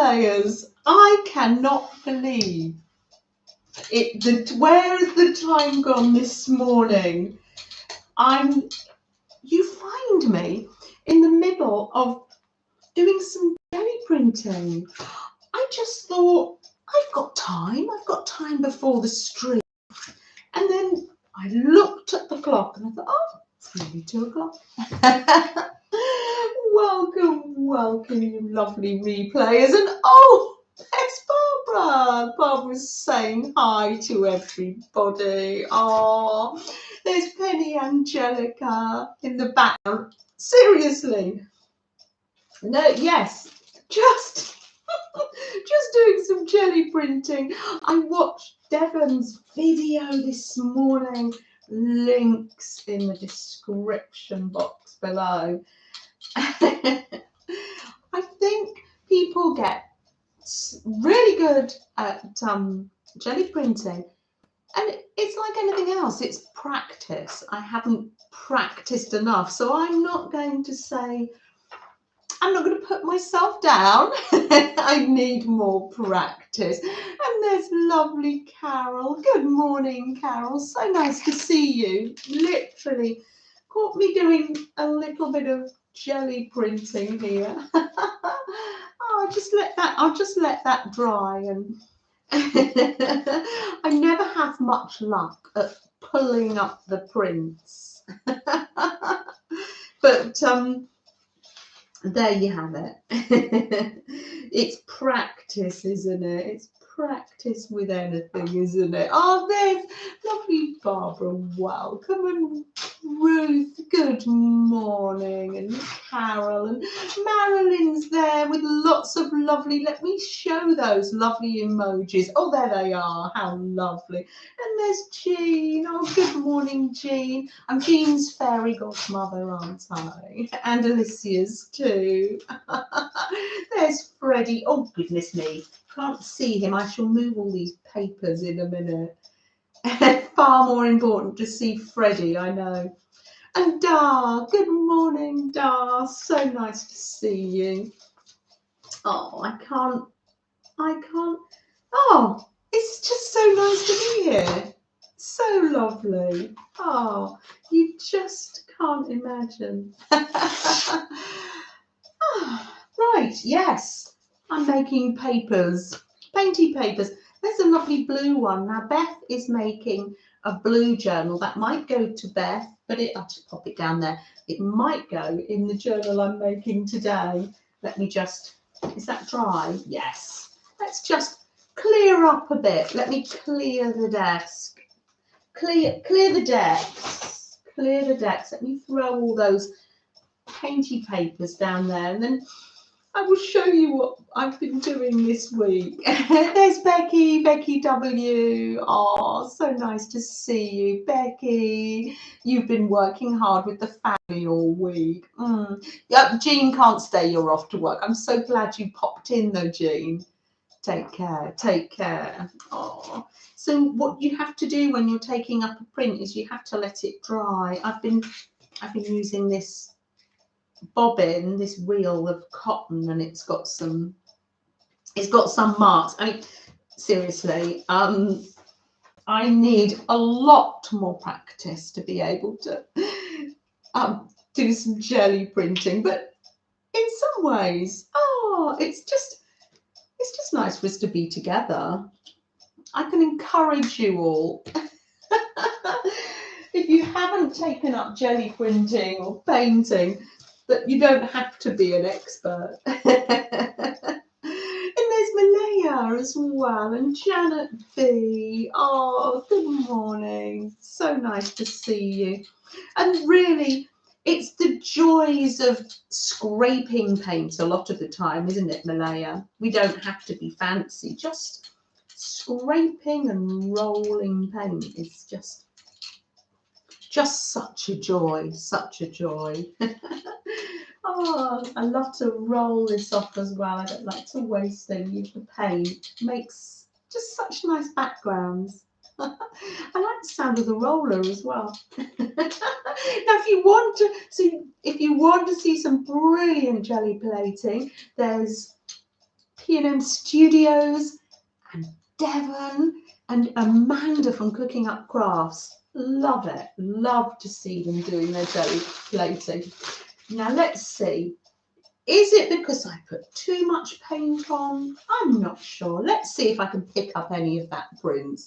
replayers, I cannot believe it. Where has the time gone this morning? You find me in the middle of doing some jelly printing. I just thought, I've got time before the stream. And then I looked at the clock and I thought, oh, it's nearly 2 o'clock. Welcome, you lovely replayers. And oh, there's Barbara. Barbara's saying hi to everybody. Oh, there's Penny Angelica in the background. Seriously. No, yes, just doing some jelly printing. I watched Devon's video this morning. Links in the description box below. I think people get really good at jelly printing, and it's like anything else, it's practice. I haven't practiced enough, so I'm not going to put myself down. I need more practice. And there's lovely Carol. Good morning, Carol. So nice to see you. Literally caught me doing a little bit of jelly printing here. I'll just let that dry. And I never have much luck at pulling up the prints. But there you have it. It's practice, isn't it? It's practice with anything, isn't it? Oh, there's lovely Barbara. Welcome. And Ruth, good morning. And Carol and Marilyn's there with lots of lovely, let me show those lovely emojis. Oh, there they are. How lovely. And there's Jean. Oh, good morning, Jean. I'm Jean's fairy godmother, aren't I? And Alicia's too. There's Freddie. Oh, goodness me. Can't see him. I shall move all these papers in a minute. Far more important to see Freddie, I know. And Dar. Good morning, Dar. So nice to see you. Oh, I can't. Oh, it's just so nice to be here. So lovely. Oh, you just can't imagine. Right, yes, I'm making papers, painty papers. There's a lovely blue one. Now, Beth is making a blue journal. That might go to Beth, but I'll just pop it down there. It might go in the journal I'm making today. Let me just, is that dry? Yes. Let's just clear up a bit. Let me clear the desk. Clear the decks. Clear the decks. Let me throw all those painty papers down there, and then I will show you what I've been doing this week. There's Becky W. Oh, so nice to see you, Becky. You've been working hard with the family all week. Yep, Jean can't stay. You're off to work. I'm so glad you popped in though, Jean. Take care. Take care. Oh. So what you have to do when you're taking up a print is you have to let it dry. I've been using this bobbin, this reel of cotton, and it's got some marks. I mean, seriously, I need a lot more practice to be able to do some jelly printing, but in some ways, it's just nice for us to be together. I can encourage you all. If you haven't taken up jelly printing or painting, that you don't have to be an expert. And there's Malaya as well, and Janet B. Oh, good morning. So nice to see you. And really, it's the joys of scraping paint a lot of the time, isn't it, Malaya? We don't have to be fancy. Just scraping and rolling paint is just such a joy, such a joy. Oh, I love to roll this off as well. I don't like to waste any of the paint. It makes just such nice backgrounds. I like the sound of the roller as well. Now, if you want to see some brilliant jelly plating, there's P&M Studios, and Devon and Amanda from Cooking Up Crafts. Love it. Love to see them doing their jelly plating. Now let's see. Is it because I put too much paint on? I'm not sure. Let's see if I can pick up any of that print.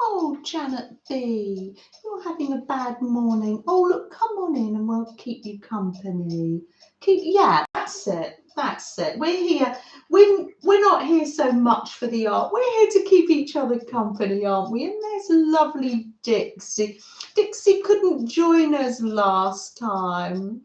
Oh, Janet B, you're having a bad morning. Oh, look, come on in and we'll keep you company. Yeah, that's it. That's it. We're here. We're not here so much for the art. We're here to keep each other company, aren't we? And there's lovely Dixie. Dixie couldn't join us last time.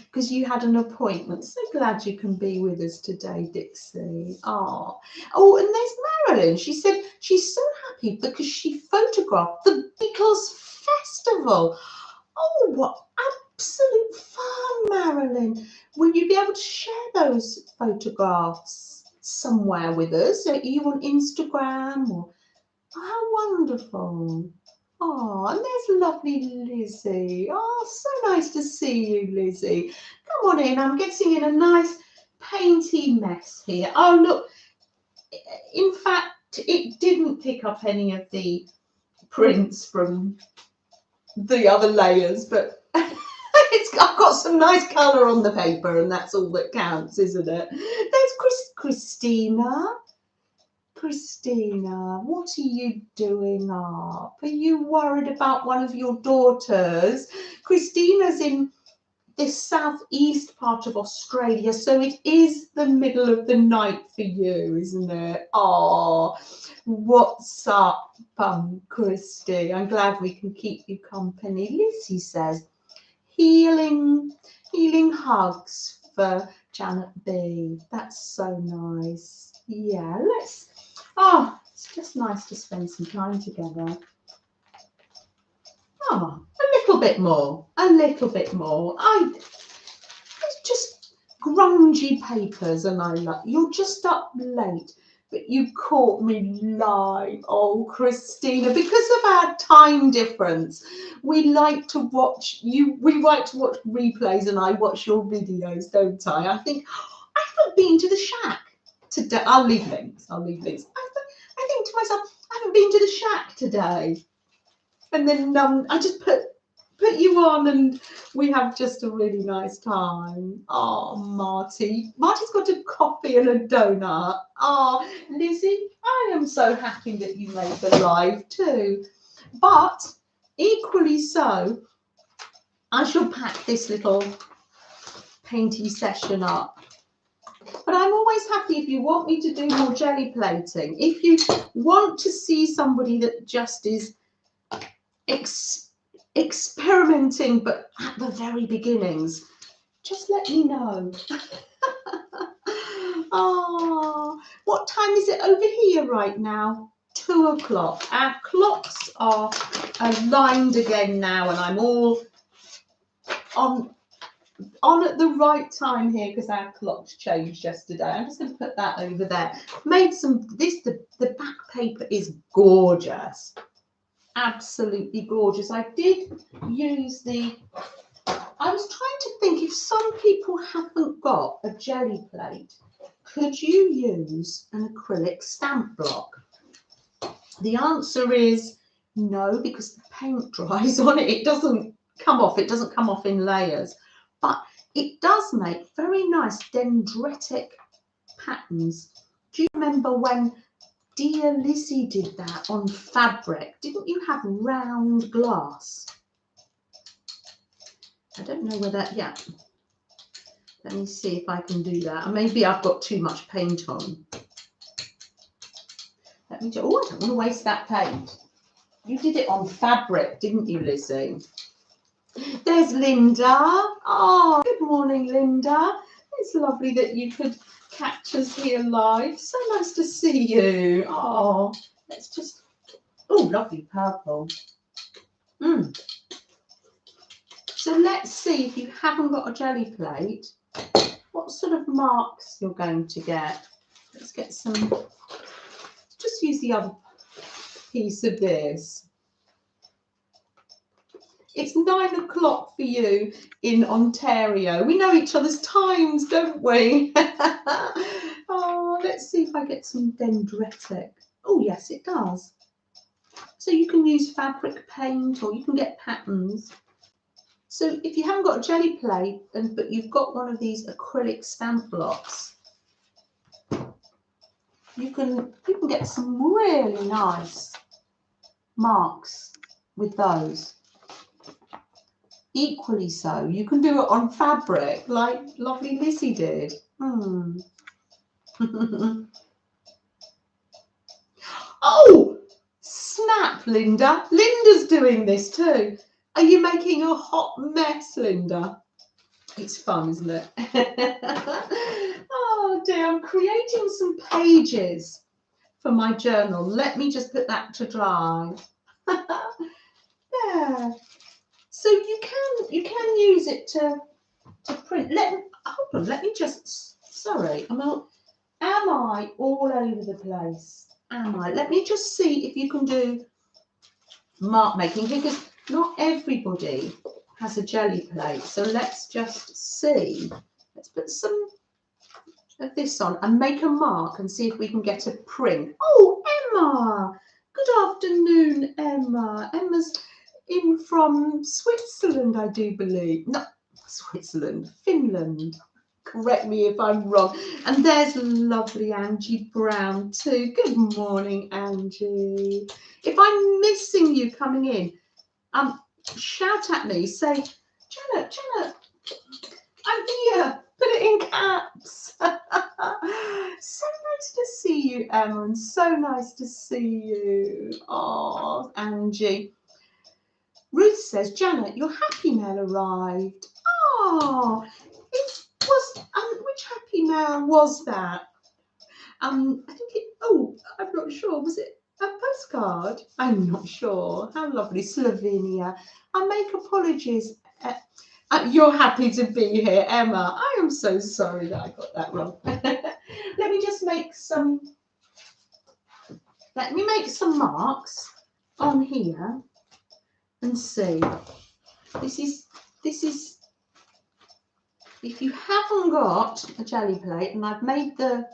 Because you had an appointment. So glad you can be with us today, Dixie. Oh, and there's Marilyn. She said she's so happy because she photographed the Beatles Festival. Oh, what absolute fun, Marilyn. Will you be able to share those photographs somewhere with us? Are you on Instagram? Or how wonderful. Oh, and there's lovely Lizzie. Oh, so nice to see you, Lizzie. Come on in. I'm getting in a nice painty mess here. Oh, look. In fact, it didn't pick up any of the prints from the other layers, but I've got some nice colour on the paper, and that's all that counts, isn't it? There's Christina. Christina, what are you doing up? Are you worried about one of your daughters? Christina's in the southeast part of Australia, so it is the middle of the night for you, isn't it? Oh, what's up, Christy? I'm glad we can keep you company. Lizzie says, healing hugs for Janet B. That's so nice. Yeah, it's just nice to spend some time together. Oh, a little bit more. It's just grungy papers, and you're just up late, but you caught me live. Oh, Christina, because of our time difference, we like to watch replays, and I watch your videos, don't I? I think I haven't been to the shack today. I'll leave links. I think to myself, I haven't been to the shack today. And then I just put you on, and we have just a really nice time. Oh, Marty's got a coffee and a donut. Oh, Lizzie, I am so happy that you made the live too. But equally so, I shall pack this little painty session up. But I'm always happy if you want me to do more jelly plating. If you want to see somebody that just is experimenting, but at the very beginnings, just let me know. Oh, what time is it over here right now? 2 o'clock. Our clocks are aligned again now, and I'm all on at the right time here because our clocks changed yesterday. I'm just going to put that over there. The back paper is gorgeous. Absolutely gorgeous. I did use I was trying to think, if some people haven't got a jelly plate, could you use an acrylic stamp block? The answer is no, because the paint dries on it. It doesn't come off. It doesn't come off in layers, but it does make very nice dendritic patterns. Do you remember when dear Lizzie did that on fabric? Didn't you have round glass? I don't know whether, yeah. Let me see if I can do that. Maybe I've got too much paint on. Let me do, oh, I don't want to waste that paint. You did it on fabric, didn't you, Lizzie? There's Linda. Oh, good morning, Linda. It's lovely that you could catch us here live. So nice to see you. Oh, let's just, oh, lovely purple. So let's see, if you haven't got a jelly plate, what sort of marks you're going to get. Let's get some, just use the other piece of this. It's 9 o'clock for you in Ontario. We know each other's times, don't we? Oh, let's see if I get some dendritic. Oh, yes, it does. So you can use fabric paint or you can get patterns. So if you haven't got a jelly plate, but you've got one of these acrylic stamp blocks, you can get some really nice marks with those. Equally so, you can do it on fabric like lovely Lizzie did. Oh, snap, Linda. Linda's doing this too. Are you making a hot mess, Linda? It's fun, isn't it? Oh dear, I'm creating some pages for my journal. Let me just put that to dry. There. So you can use it to print. Hold on, let me just, sorry, am I all over the place? Am I? Let me just see if you can do mark making, because not everybody has a jelly plate. So let's just see. Let's put some of this on and make a mark and see if we can get a print. Oh, Emma! Good afternoon, Emma. Emma's in from Switzerland, I do believe. No, Switzerland, Finland. Correct me if I'm wrong. And there's lovely Angie Brown too. Good morning, Angie. If I'm missing you coming in, shout at me. Say, Janet, I'm here. Put it in caps. So nice to see you, Emma, and so nice to see you. Oh, Angie. Ruth says, Janet, your happy mail arrived. Oh, it was, which happy mail was that? I think I'm not sure. Was it a postcard? I'm not sure. How lovely, Slovenia. I make apologies. You're happy to be here, Emma. I am so sorry that I got that wrong. Let me just make some. Let me make some marks on here and see. This is. If you haven't got a jelly plate, and I've made the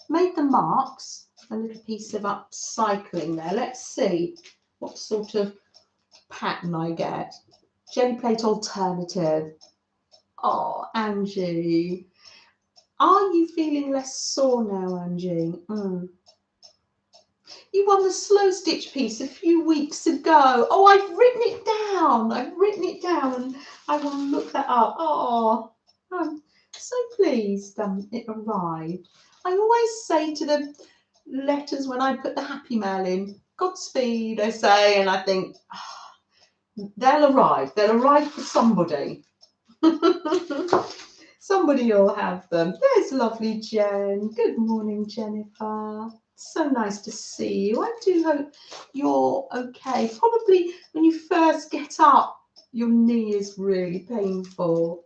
marks, a little piece of upcycling there. Let's see what sort of pattern I get. Jelly plate alternative. Oh, Angie. Are you feeling less sore now, Angie? You won the slow stitch piece a few weeks ago. Oh, I've written it down. And I will look that up. Oh, I'm so pleased it arrived. I always say to the letters when I put the happy mail in, Godspeed, I say, and I think, they'll arrive. They'll arrive for somebody. Somebody will have them. There's lovely Jen. Good morning, Jennifer. So nice to see you. I do hope you're okay. Probably when you first get up, your knee is really painful.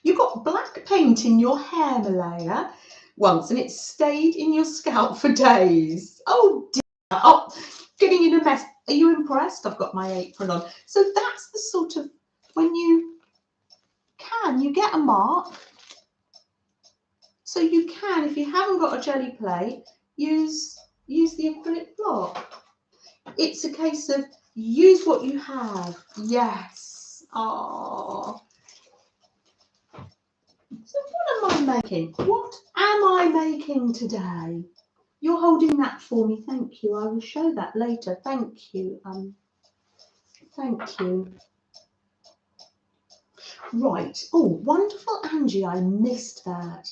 You got black paint in your hair, Malaya, once, and it stayed in your scalp for days. Oh dear. Oh, getting in a mess. Are you impressed? I've got my apron on. So that's the sort of, when you get a mark. So you can, if you haven't got a jelly plate, use the acrylic block. It's a case of use what you have. Yes. Oh. So what am I making? What am I making today? You're holding that for me. Thank you. I will show that later. Thank you. Thank you. Right. Oh, wonderful, Angie. I missed that.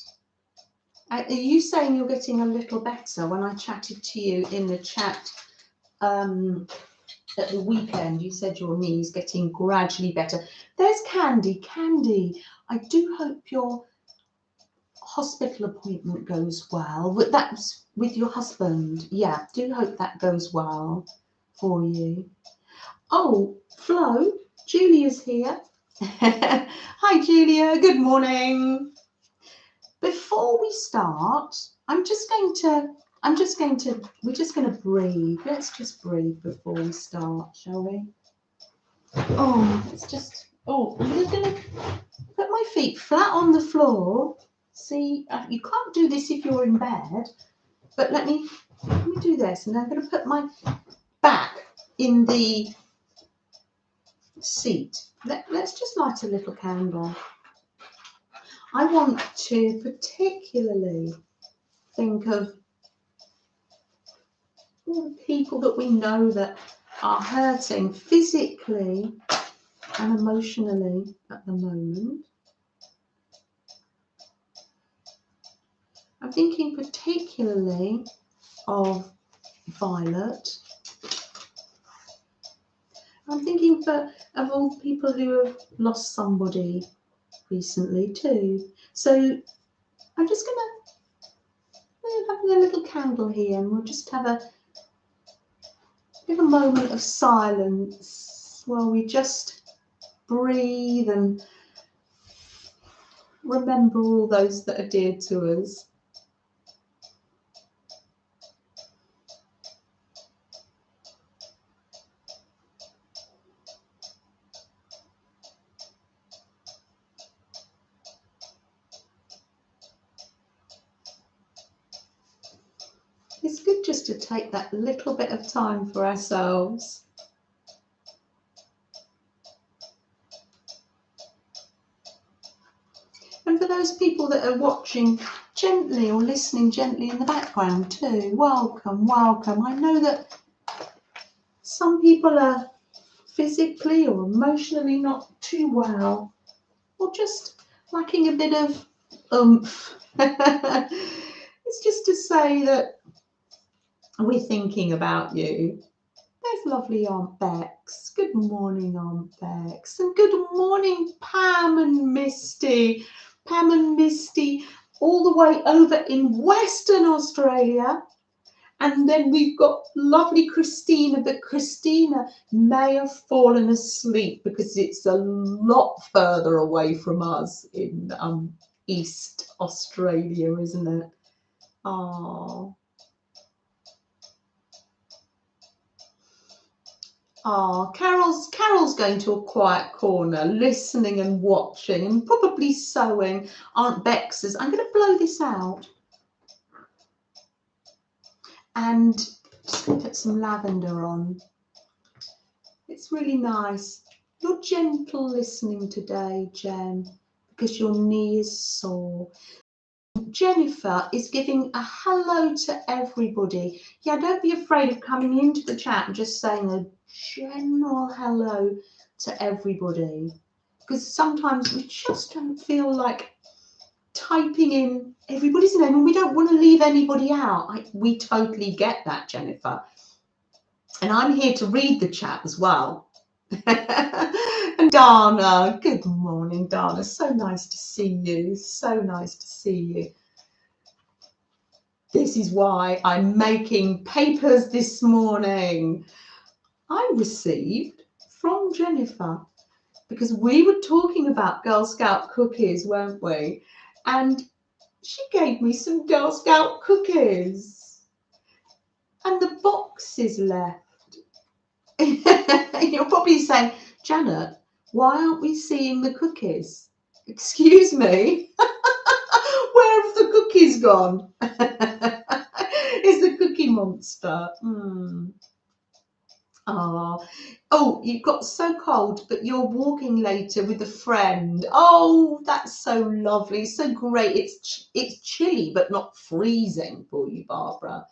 Are you saying you're getting a little better? When I chatted to you in the chat at the weekend, you said your knee's getting gradually better. There's Candy. Candy, I do hope your hospital appointment goes well. That's with your husband. Yeah, do hope that goes well for you. Oh, Flo, Julia's here. Hi, Julia. Good morning. Before we start, I'm just going to we're just going to breathe. Let's just breathe before we start, shall we? Oh, I'm just going to put my feet flat on the floor. See, you can't do this if you're in bed, but let me do this, and I'm going to put my back in the seat. Let's just light a little candle. I want to particularly think of all the people that we know that are hurting physically and emotionally at the moment. I'm thinking particularly of Violet. I'm thinking of all the people who have lost somebody recently too. So I'm just going to have a little candle here, and we'll just have a moment of silence while we just breathe and remember all those that are dear to us. It's good just to take that little bit of time for ourselves. And for those people that are watching gently or listening gently in the background too, welcome, welcome. I know that some people are physically or emotionally not too well, or just lacking a bit of oomph. It's just to say that we're thinking about you. There's lovely Aunt Bex. Good morning, Aunt Bex. And good morning, Pam and Misty. Pam and Misty all the way over in Western Australia. And then we've got lovely Christina, but Christina may have fallen asleep because it's a lot further away from us in East Australia, isn't it? Oh. Oh, Carol's going to a quiet corner, listening and watching and probably sewing. Aunt Bex says, I'm going to blow this out and just going to put some lavender on. It's really nice. You're gentle listening today, Jen, because your knee is sore. Jennifer is giving a hello to everybody. Yeah, don't be afraid of coming into the chat and just saying a general hello to everybody, because sometimes we just don't feel like typing in everybody's name and we don't want to leave anybody out. We totally get that, Jennifer. And I'm here to read the chat as well. And Dana, good morning, Dana. So nice to see you. So nice to see you. This is why I'm making papers this morning. I received from Jennifer, because we were talking about Girl Scout cookies, weren't we? And she gave me some Girl Scout cookies. And the box is left. You're probably saying, Janet, why aren't we seeing the cookies? Excuse me? Where have the cookies gone? Is the cookie monster? Oh, you've got so cold, but you're walking later with a friend. Oh, that's so lovely, so great. It's chilly, but not freezing for you, Barbara.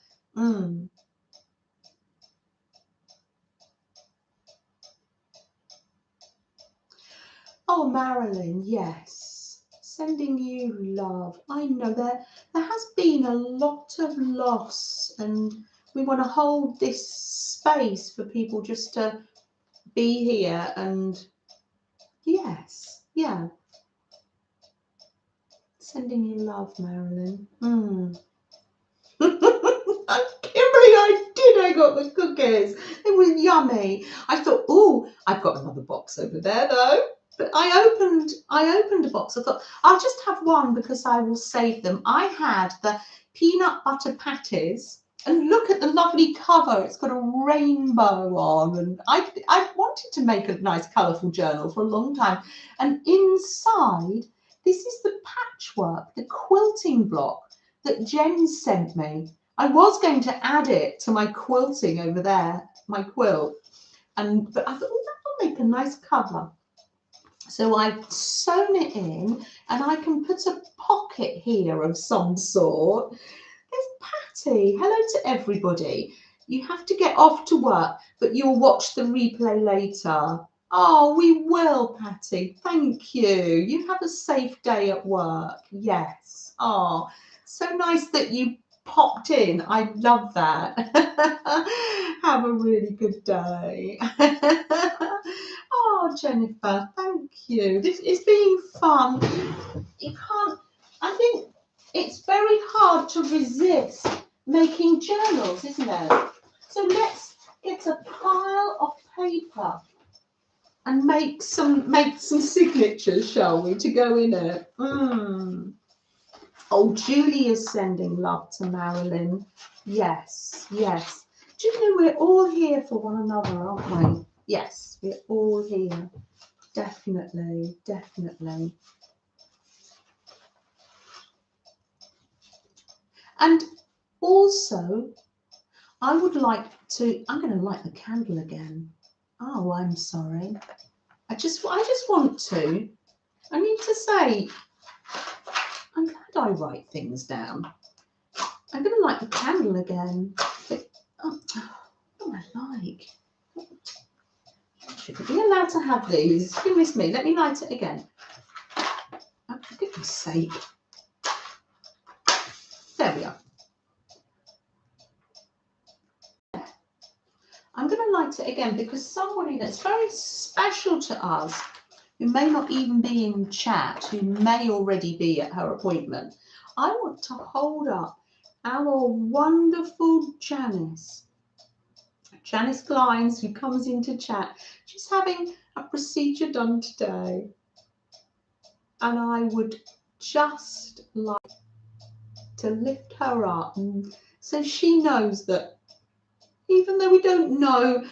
Oh, Marilyn, yes. Sending you love. I know there has been a lot of loss, and we want to hold this space for people just to be here. And yes, yeah. Sending you love, Marilyn. Kimberly, I got the cookies. It was yummy. I thought, oh, I've got another box over there though. But I opened a box. I thought I'll just have one because I will save them. I had the peanut butter patties, and look at the lovely cover. It's got a rainbow on, and I wanted to make a nice colourful journal for a long time. And inside, this is the patchwork, the quilting block that Jen sent me. I was going to add it to my quilting over there, my quilt, but I thought, oh, that will make a nice cover. So I've sewn it in, and I can put a pocket here of some sort. There's Patty. Hello to everybody. You have to get off to work, but you'll watch the replay later. Oh, we will, Patty. Thank you. You have a safe day at work. Yes. Oh, so nice that you popped in. I love that. Have a really good day. Oh, Jennifer, thank you. This is being fun. You can't, I think it's very hard to resist making journals, isn't it? So let's get a pile of paper and make some signatures, shall we, to go in it. Oh, Julie is sending love to Marilyn. Yes, yes. Do you know we're all here for one another, aren't we? Yes, we're all here. Definitely, definitely. And also, I would like to, I'm going to light the candle again. Oh, I'm sorry. I just want to. I need to say, I'm glad I write things down. I'm going to light the candle again. But, oh, what do I like? Shouldn't be allowed to have these. Goodness me, let me light it again. Oh, for goodness sake. There we are. I'm going to light it again because somebody that's very special to us, who may not even be in chat, who may already be at her appointment, I want to hold up our wonderful Janice. Janice Glines, who comes into chat. She's having a procedure done today. And I would just like to lift her up, and so she knows that even though we don't know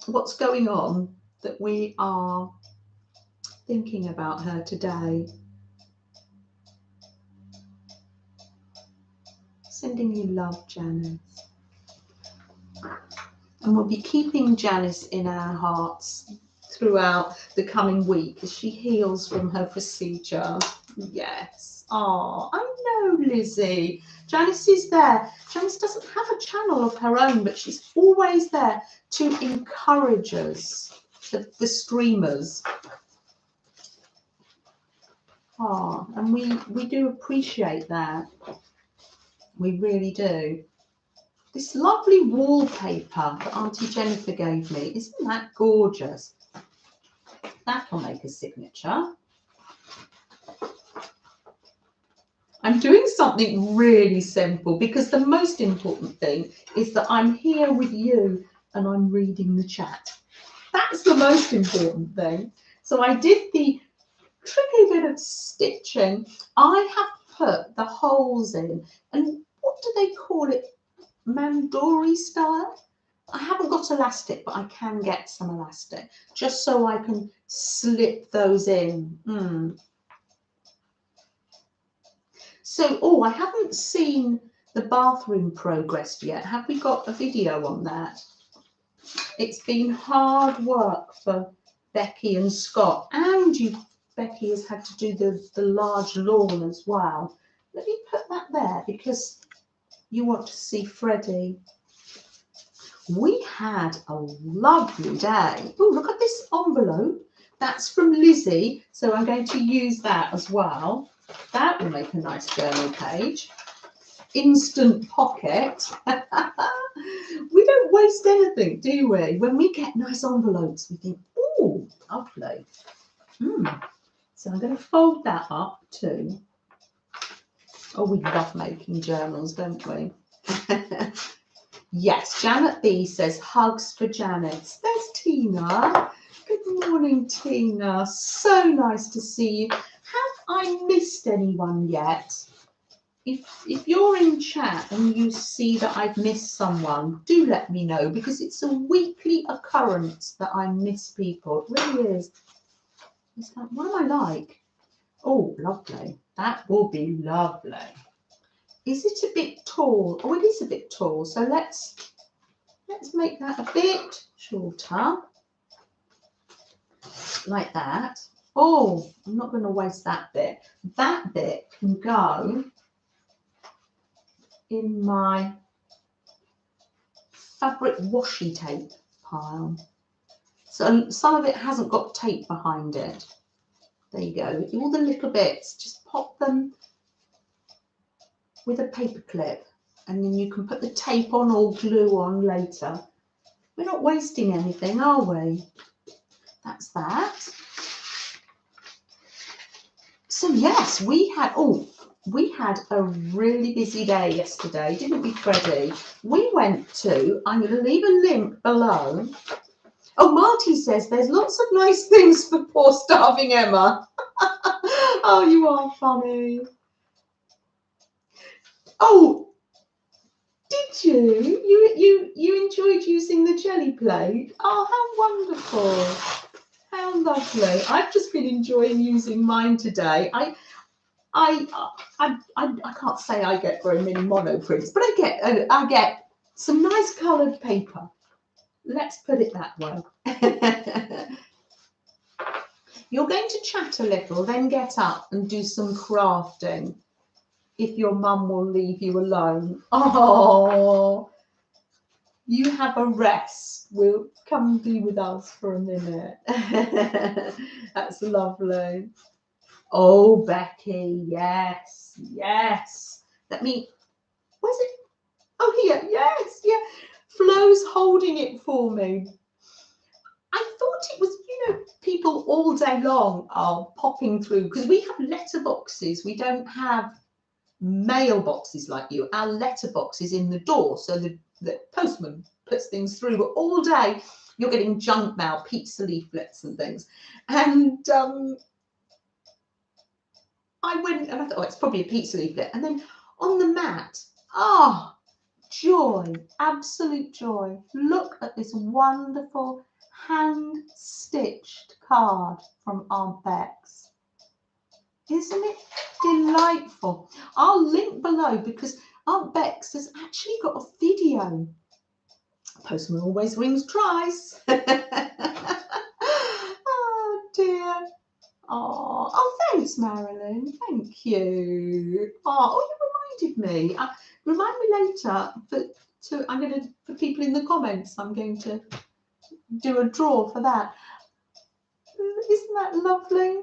what's going on, that we are thinking about her today. Sending you love, Janice. And we'll be keeping Janice in our hearts throughout the coming week as she heals from her procedure. Yes. Oh, I know, Lizzie. Janice is there. Janice doesn't have a channel of her own, but she's always there to encourage us, the streamers. Oh, and we do appreciate that. We really do. This lovely wallpaper that Auntie Jennifer gave me, isn't that gorgeous? That'll make a signature. I'm doing something really simple because the most important thing is that I'm here with you and I'm reading the chat. That's the most important thing. So I did the tricky bit of stitching. I have put the holes in, and what do they call it? Mandori style. I haven't got elastic, but I can get some elastic just so I can slip those in. So, oh, I haven't seen the bathroom progress yet. Have we got a video on that? It's been hard work for Becky and Scott, and Becky has had to do the large lawn as well. Let me put that there because you want to see Freddie. We had a lovely day. Oh, look at this envelope. That's from Lizzie, so I'm going to use that as well. That will make a nice journal page. Instant pocket. We don't waste anything, do we? When we get nice envelopes, we think, oh, lovely. So I'm going to fold that up too. Oh, we love making journals, don't we? Yes, Janet B says hugs for Janice. There's Tina. Good morning, Tina. So nice to see you. Have I missed anyone yet? If you're in chat and you see that I've missed someone, do let me know, because it's a weekly occurrence that I miss people. It really is. It's like, what am I like? Oh, lovely. That will be lovely. Is it a bit tall? Oh, it is a bit tall. So let's make that a bit shorter. Like that. Oh, I'm not going to waste that bit. That bit can go in my fabric washi tape pile. So some of it hasn't got tape behind it. There you go. All the little bits, just pop them with a paper clip, and then you can put the tape on or glue on later. We're not wasting anything, are we? That's that. So yes, we had a really busy day yesterday, didn't we, Freddie? We went to, I'm going to leave a link below. Oh, Marty says there's lots of nice things for poor starving Emma. Oh, you are funny. Oh, did you? You enjoyed using the jelly plate? Oh, how wonderful. How lovely. I've just been enjoying using mine today. I can't say I get very many monoprints, but I get some nice coloured paper. Let's put it that way. You're going to chat a little, then get up and do some crafting if your mum will leave you alone. Oh, you have a rest. We'll come be with us for a minute. That's lovely. Oh, Becky, yes, yes. Let me, where's it? Oh, here, yes, yeah. Flo's holding it for me. I thought it was, people all day long are popping through, because we have letterboxes. We don't have mailboxes like you. Our letterbox is in the door, so the postman puts things through. But all day you're getting junk mail, pizza leaflets and things. And I went and I thought, oh, it's probably a pizza leaflet. And then on the mat, joy, absolute joy. Look at this wonderful hand-stitched card from Aunt Bex. Isn't it delightful? I'll link below, because Aunt Bex has actually got a video. Postman always rings twice. Oh dear. Oh, thanks, Marilyn. Thank you. Oh, you reminded me. Remind me later. For people in the comments, I'm going to do a draw for that. Isn't that lovely?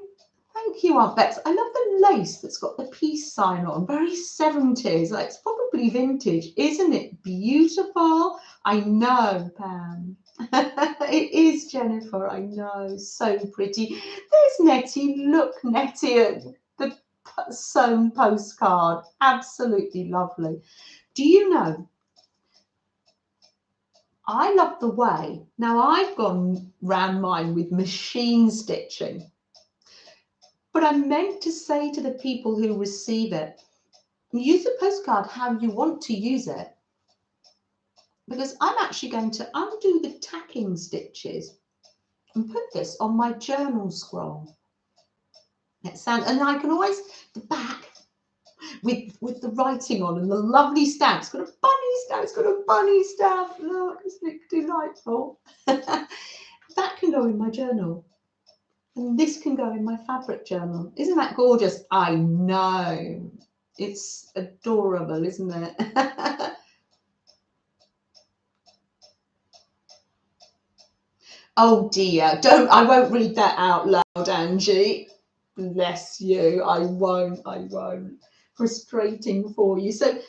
Thank you, Aunt Bex. I love the lace that's got the peace sign on. Very 70s. Like, it's probably vintage. Isn't it beautiful? I know, Pam. It is, Jennifer. I know. So pretty. There's Nettie. Look, Nettie, at the sewn postcard. Absolutely lovely. Do you know, I love the way. Now, I've gone round mine with machine stitching. But I meant to say to the people who receive it, use the postcard how you want to use it. Because I'm actually going to undo the tacking stitches and put this on my journal scroll. And I can always, the back with the writing on and the lovely stamp. It's got a bunny stamp. It's got a bunny stamp. Look, isn't it delightful? That can go in my journal. And this can go in my fabric journal. Isn't that gorgeous? I know. It's adorable, isn't it? Oh dear. I won't read that out loud, Angie. Bless you. I won't. Frustrating for you. So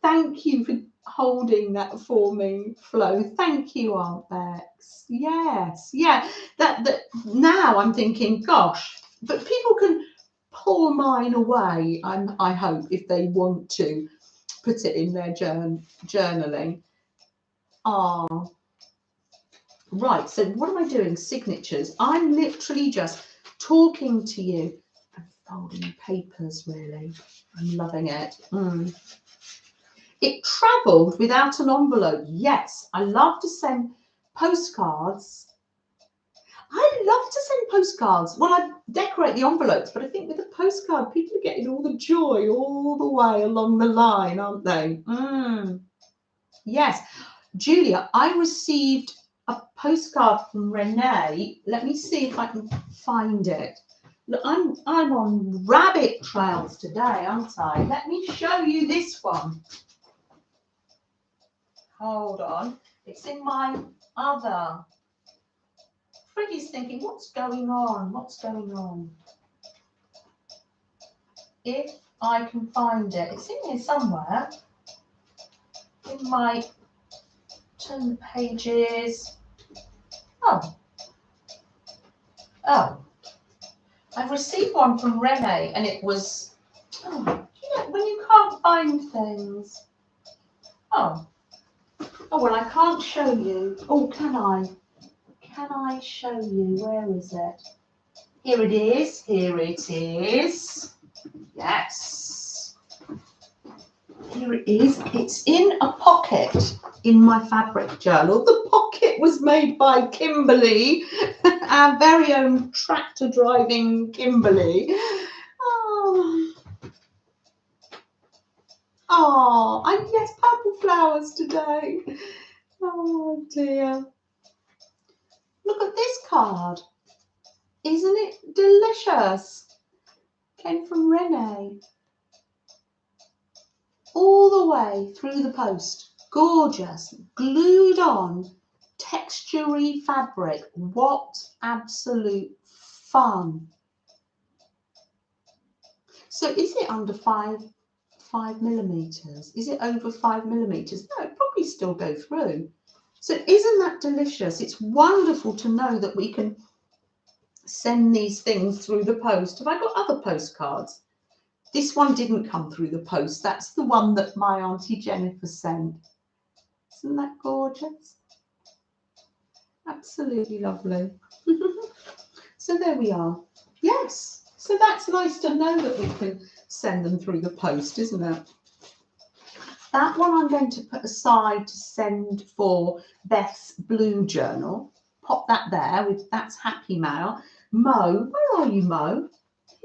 thank you for holding that for me, Flo. Thank you, Aunt Bex. Yes, yeah. That now I'm thinking, gosh, but people can pull mine away. I hope, if they want to put it in their journaling. Oh, Right, so what am I doing? Signatures. I'm literally just talking to you and folding papers, really. I'm loving it. It travelled without an envelope. Yes, I love to send postcards. I love to send postcards. Well, I decorate the envelopes, but I think with a postcard, people are getting all the joy all the way along the line, aren't they? Yes. Julia, I received a postcard from Renee. Let me see if I can find it. Look, I'm on rabbit trails today, aren't I? Let me show you this one. Hold on. It's in my other. Freddie's thinking, what's going on? What's going on? If I can find it. It's in here somewhere. In my turn the pages. Oh. I've received one from Renee and it was, when you can't find things. Oh, well, I can't show you. Oh, can I? Can I show you? Where is it? Here it is. Here it is. Yes. Here it is. It's in a pocket in my fabric journal. The pocket was made by Kimberly, our very own tractor driving Kimberly. Oh, and yes, purple flowers today. Oh dear. Look at this card. Isn't it delicious? Came from Renee. All the way through the post. Gorgeous. Glued on. Textury fabric. What absolute fun. So is it under 5 millimeters? Is it over 5 millimeters? No, it probably still go through. So isn't that delicious? It's wonderful to know that we can send these things through the post. Have I got other postcards? This one didn't come through the post. That's the one that my Auntie Jennifer sent. Isn't that gorgeous? Absolutely lovely. So there we are. Yes. So that's nice to know that we can send them through the post, isn't it? That one I'm going to put aside to send for Beth's blue journal. Pop that there. That's Happy Mail. Mo, where are you, Mo?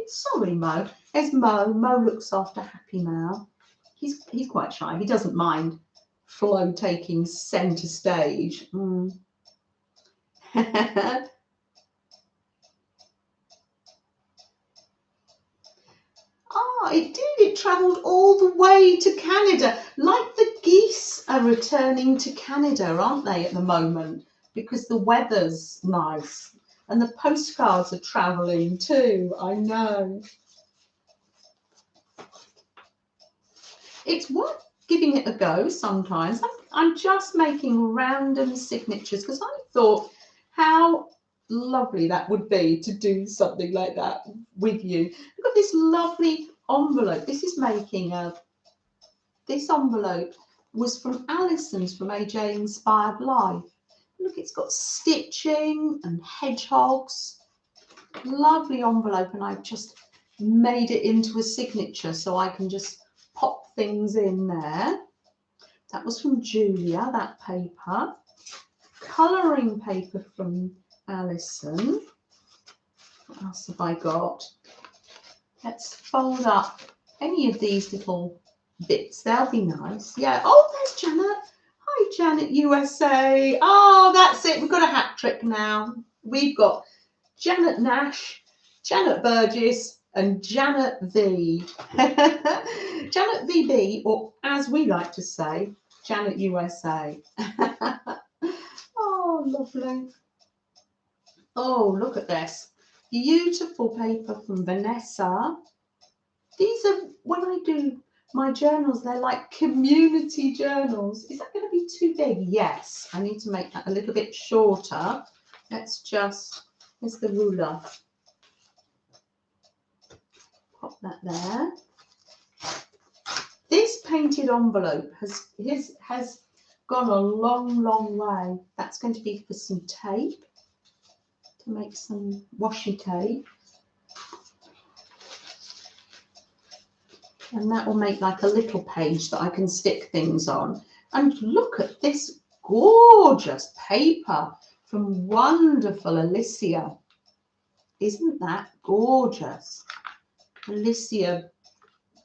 Sorry, Mo. There's Mo. Mo looks after Happy Mail. He's quite shy. He doesn't mind Flo taking centre stage. It did. It travelled all the way to Canada. Like the geese are returning to Canada, aren't they, at the moment? Because the weather's nice. And the postcards are travelling too. I know. It's worth giving it a go sometimes. I'm just making random signatures because I thought how lovely that would be to do something like that with you. Look at this lovely envelope. This is making this envelope was from Alison's from AJ Inspired Life. Look, it's got stitching and hedgehogs. Lovely envelope, and I've just made it into a signature so I can just pop things in there. That was from Julia, that paper. Colouring paper from Alison. What else have I got? Let's fold up any of these little bits. They'll be nice. Yeah. Oh, there's Janet. Hi, Janet USA. Oh, that's it. We've got a hat trick now. We've got Janet Nash, Janet Burgess, and Janet V. Janet VB, or as we like to say, Janet USA. Oh, lovely. Oh, look at this. Beautiful paper from Vanessa. These are, when I do my journals, they're like community journals. Is that going to be too big? Yes. I need to make that a little bit shorter. Let's just, here's the ruler. Pop that there. This painted envelope has gone a long, long way. That's going to be for some tape, to make some washi tape. And that will make like a little page that I can stick things on. And look at this gorgeous paper from wonderful Alicia. Isn't that gorgeous? Alicia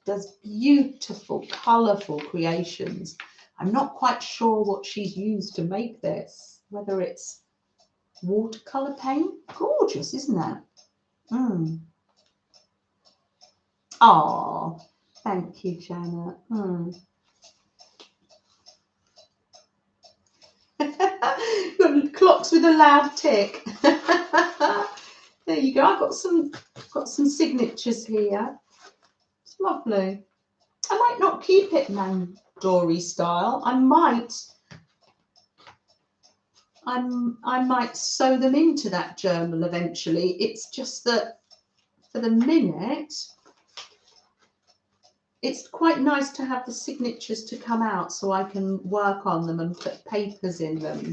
does beautiful, colourful creations. I'm not quite sure what she's used to make this, whether it's watercolour paint. Gorgeous, isn't it? Oh, thank you, Janet. Got clocks with a loud tick. There you go. I've got some signatures here. It's lovely. I might not keep it Mandori style. I might sew them into that journal eventually. It's just that for the minute, it's quite nice to have the signatures to come out so I can work on them and put papers in them.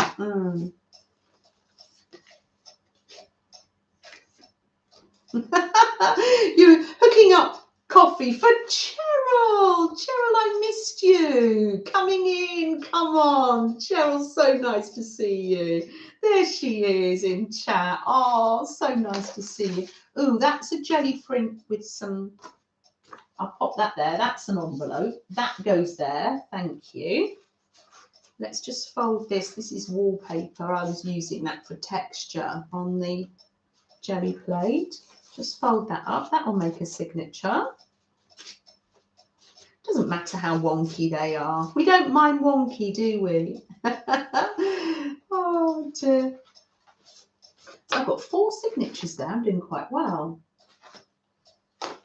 You're hooking up coffee for Cheryl. Cheryl, I missed you. Coming in, come on. Cheryl, so nice to see you. There she is in chat. Oh, so nice to see you. Oh, that's a jelly print with some, I'll pop that there. That's an envelope. That goes there. Thank you. Let's just fold this. This is wallpaper. I was using that for texture on the jelly plate. Just fold that up. That will make a signature. Doesn't matter how wonky they are. We don't mind wonky, do we? Oh dear. I've got 4 signatures there. I'm doing quite well.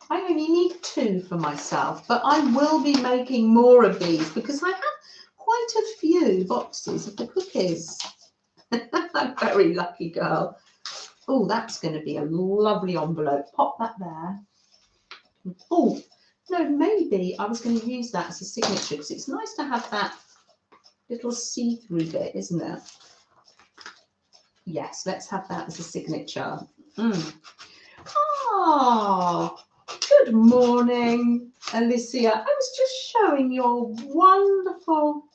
I only need 2 for myself, but I will be making more of these because I have quite a few boxes of the cookies. I'm a very lucky girl. Oh, that's going to be a lovely envelope. Pop that there. Oh, no, maybe I was going to use that as a signature because it's nice to have that little see-through bit, isn't it? Yes, let's have that as a signature. Oh, good morning, Alicia. I was just showing your wonderful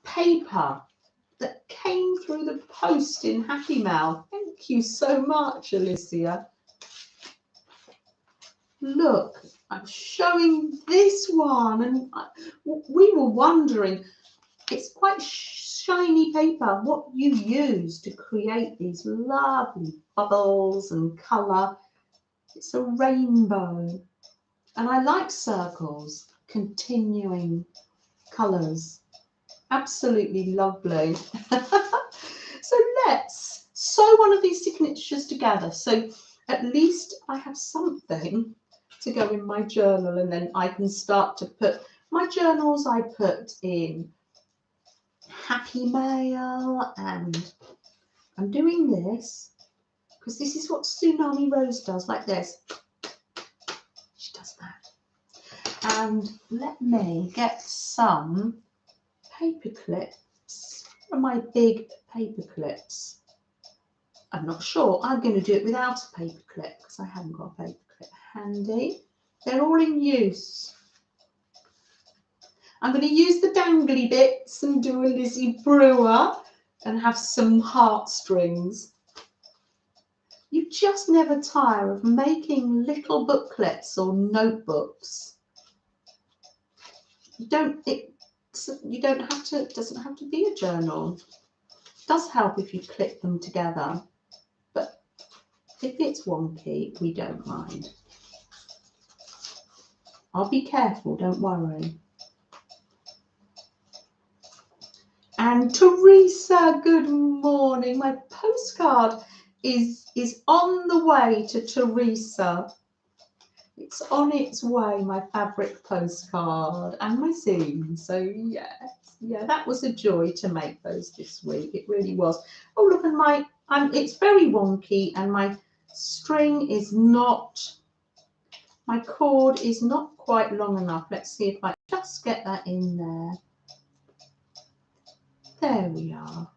paper that came through the post in Happy Mail. Thank you so much, Alicia. Look, I'm showing this one, and we were wondering, it's quite shiny paper, what you use to create these lovely bubbles and colour. It's a rainbow, and I like circles, continuing colours. Absolutely lovely. So let's sew one of these signatures together. So at least I have something to go in my journal, and then I can start to put my journals. I put in Happy Mail, and I'm doing this because this is what Tsunami Rose does, like this. She does that. And let me get some paper clips, one of my big paper clips. I'm not sure. I'm going to do it without a paper clip because I haven't got a paper clip handy. They're all in use. I'm going to use the dangly bits and do a Lizzie Brewer and have some heartstrings. You just never tire of making little booklets or notebooks. You don't have to, it doesn't have to be a journal. It does help if you clip them together, but if it's wonky, we don't mind. I'll be careful, don't worry. And Teresa, good morning. My postcard is on the way to Teresa. It's on its way, my fabric postcard and my zine. So yes, yeah, that was a joy to make those this week. It really was. Oh, look, and my it's very wonky, and my string is not, my cord is not quite long enough. Let's see if I just get that in there. There we are.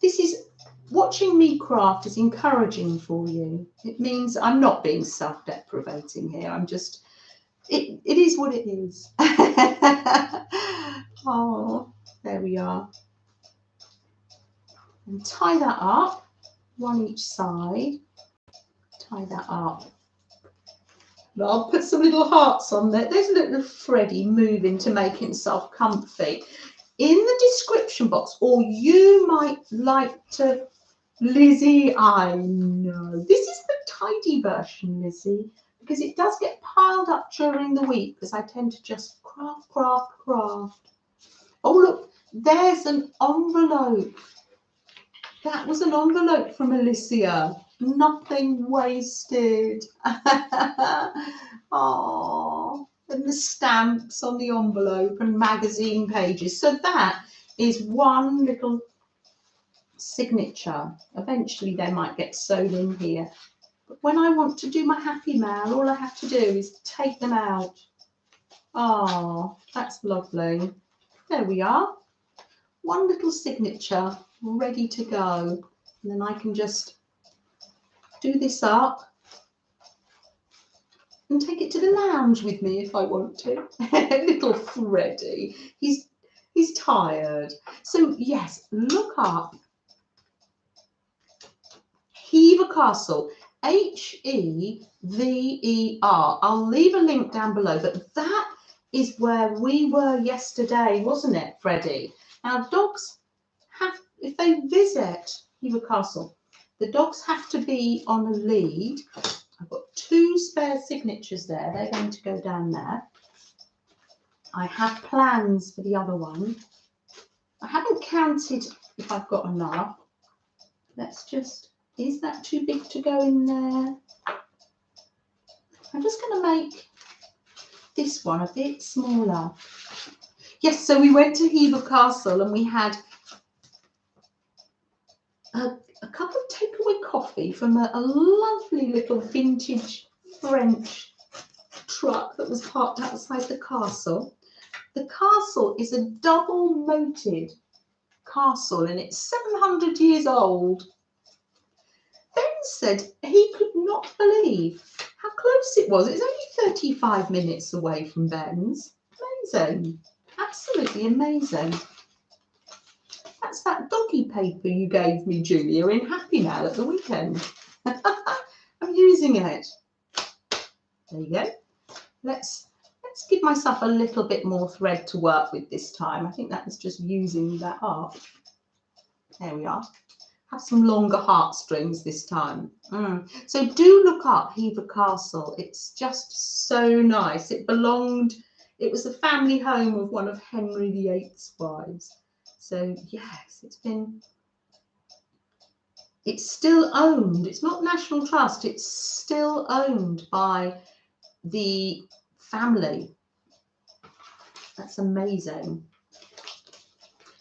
This is, watching me craft is encouraging for you. It means I'm not being self-deprecating here. I'm just, it is what it is. Oh, there we are. And tie that up, one each side. Tie that up. I'll put some little hearts on there. There's little Freddie moving to make himself comfy. In the description box, or you might like to, Lizzie, I know. This is the tidy version, Lizzie, because it does get piled up during the week because I tend to just craft, craft, craft. Oh, look, there's an envelope. That was an envelope from Alicia. Nothing wasted. Oh, and the stamps on the envelope and magazine pages. So that is one little signature. Eventually they might get sewn in here. But when I want to do my happy mail, all I have to do is take them out. Oh, that's lovely. There we are. One little signature ready to go. And then I can just do this up and take it to the lounge with me if I want to. Little Freddie, he's tired. So yes, look up Hever Castle, Hever. I'll leave a link down below, but that is where we were yesterday, wasn't it, Freddie? Now dogs have, if they visit Hever Castle, the dogs have to be on a lead. I've got 2 spare signatures there. They're going to go down there. I have plans for the other one. I haven't counted if I've got enough. Let's just, is that too big to go in there? I'm just going to make this one a bit smaller. Yes, so we went to Hever Castle and we had a cup of takeaway coffee from a lovely little vintage French truck that was parked outside the castle. The castle is a double moated castle and it's 700 years old. Ben said he could not believe how close it was. It's only 35 minutes away from Ben's. Amazing. Absolutely amazing. That's that doggy paper you gave me, Julia, in Happy Mail at the weekend. I'm using it. There you go. Let's give myself a little bit more thread to work with this time. I think that was just using that up. There we are. Have some longer heartstrings this time. So do look up Hever Castle. It's just so nice. It was the family home of one of Henry VIII's wives. So yes, it's still owned. It's not National Trust. It's still owned by the family. That's amazing.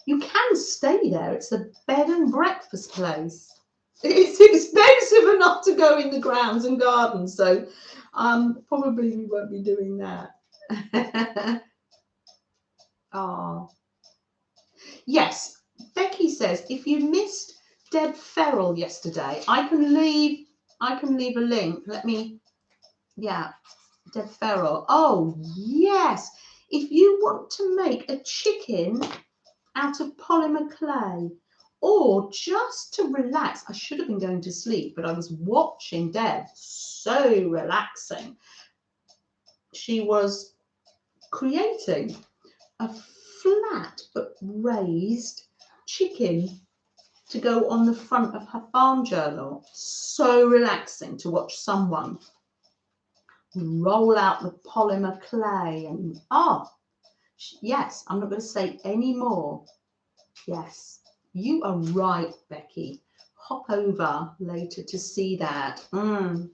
You can stay there. It's a bed and breakfast place. It's expensive enough to go in the grounds and gardens, so probably we won't be doing that. Oh. Yes, Becky says if you missed Deb Ferrell yesterday, I can leave a link. Let me, yeah, Deb Ferrell. Oh yes, if you want to make a chicken out of polymer clay, or just to relax. I should have been going to sleep, but I was watching Deb. So relaxing. She was creating a flat but raised chicken to go on the front of her farm journal. So relaxing to watch someone roll out the polymer clay and yes, I'm not going to say any more. Yes, you are right, Becky. Hop over later to see that. Oh,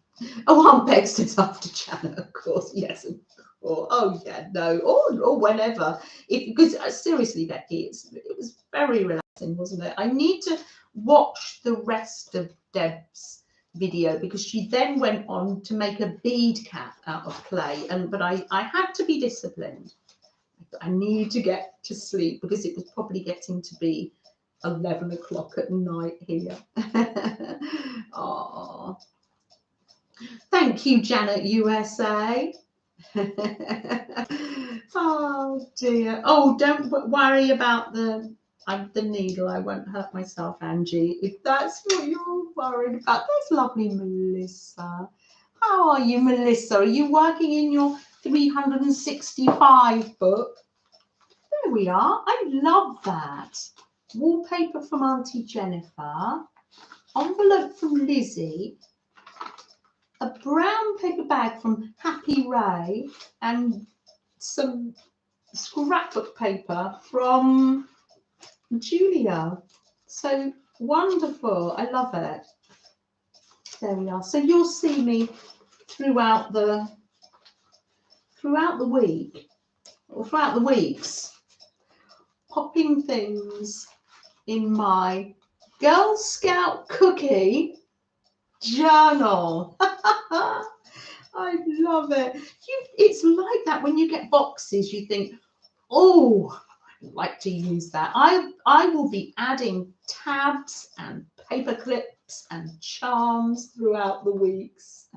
Aunt Peg says after Janet, of course. Yes, of course. Oh, yeah, no. Or whenever. Because seriously, Becky, it was very relaxing, wasn't it? I need to watch the rest of Deb's video because she then went on to make a bead cap out of clay. But I had to be disciplined. I need to get to sleep because it was probably getting to be 11 o'clock at night here. Oh, thank you, Janet USA. Oh dear. Oh, don't worry about the needle. I won't hurt myself, Angie, if that's what you're worried about. There's lovely Melissa. How are you, Melissa? Are you working in your 365 book? There we are. I love that. Wallpaper from Auntie Jennifer. Envelope from Lizzie. A brown paper bag from Happy Ray. And some scrapbook paper from Julia. So wonderful. I love it. There we are. So you'll see me throughout the week, or throughout the weeks, popping things in my Girl Scout cookie journal. I love it. It's like that when you get boxes, you think, oh, I'd like to use that. I will be adding tabs and paper clips and charms throughout the weeks.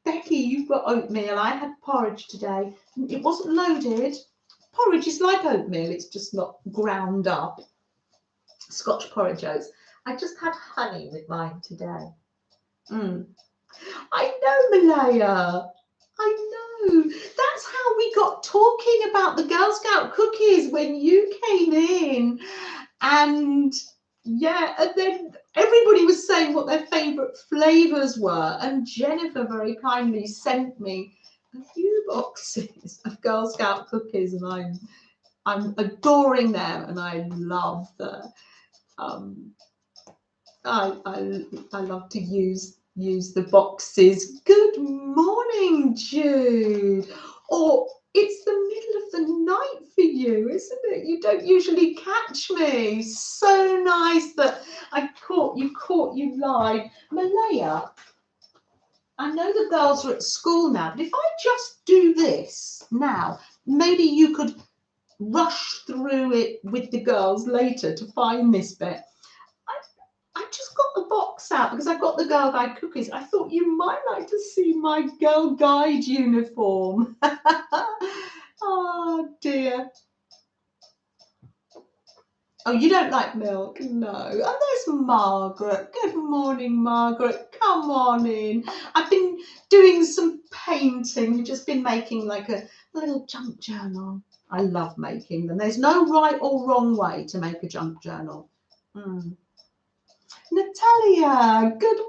Becky, you've got oatmeal. I had porridge today. It wasn't loaded. Porridge is like oatmeal. It's just not ground up. Scotch porridge oats. I just had honey with mine today. I know, Malaya. I know. That's how we got talking about the Girl Scout cookies when you came in. And yeah, and then everybody was saying what their favourite flavours were. And Jennifer very kindly sent me a few boxes of Girl Scout cookies, and I'm adoring them, and I love the I love to use the boxes. Good morning, Jude. Or it's the middle of the night for you, isn't it? You don't usually catch me. So nice that I caught you live. Malaya, I know the girls are at school now, but if I just do this now, maybe you could rush through it with the girls later to find this bit. I just got the box out because I got the Girl Guide cookies. I thought you might like to see my Girl Guide uniform. Oh dear. Oh, you don't like milk? No. Oh, there's Margaret. Good morning, Margaret. Come on in. I've been doing some painting. We've just been making like a little junk journal. I love making them. There's no right or wrong way to make a junk journal. Natalia, good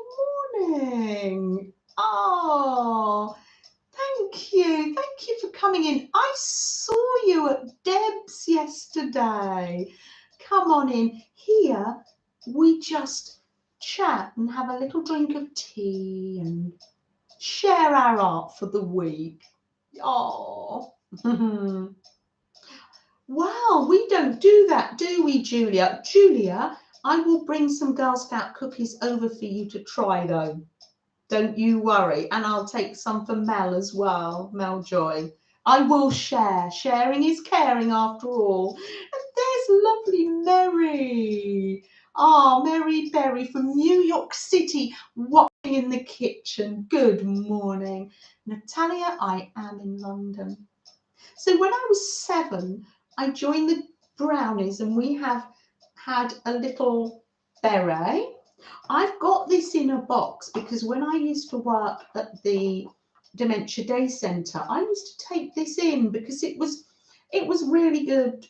morning. Oh, thank you. Thank you for coming in. I saw you at Deb's yesterday. Come on in. Here we just chat and have a little drink of tea and share our art for the week. Oh. Wow, we don't do that, do we, Julia? Julia, I will bring some Girl Scout cookies over for you to try, though. Don't you worry. And I'll take some for Mel as well, Mel Joy. I will share. Sharing is caring after all. And there's lovely Mary. Ah, Mary Berry from New York City, watching in the kitchen. Good morning. Natalia, I am in London. So when I was 7, I joined the Brownies, and we have had a little beret. I've got this in a box because when I used to work at the Dementia Day Centre, I used to take this in because it was really good.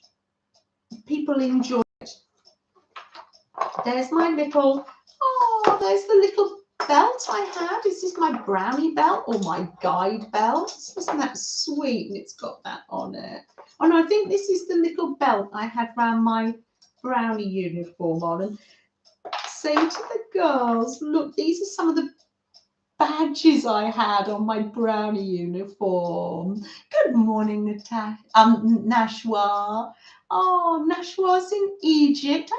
People enjoy it. There's my little, oh, there's the little belt I had. Is this my brownie belt or my guide belt? Isn't that sweet? And it's got that on it. Oh no, I think this is the little belt I had around my brownie uniform on. And say to the girls, look, these are some of the badges I had on my brownie uniform. Good morning, Nashwa. Oh, Nashwa's in Egypt.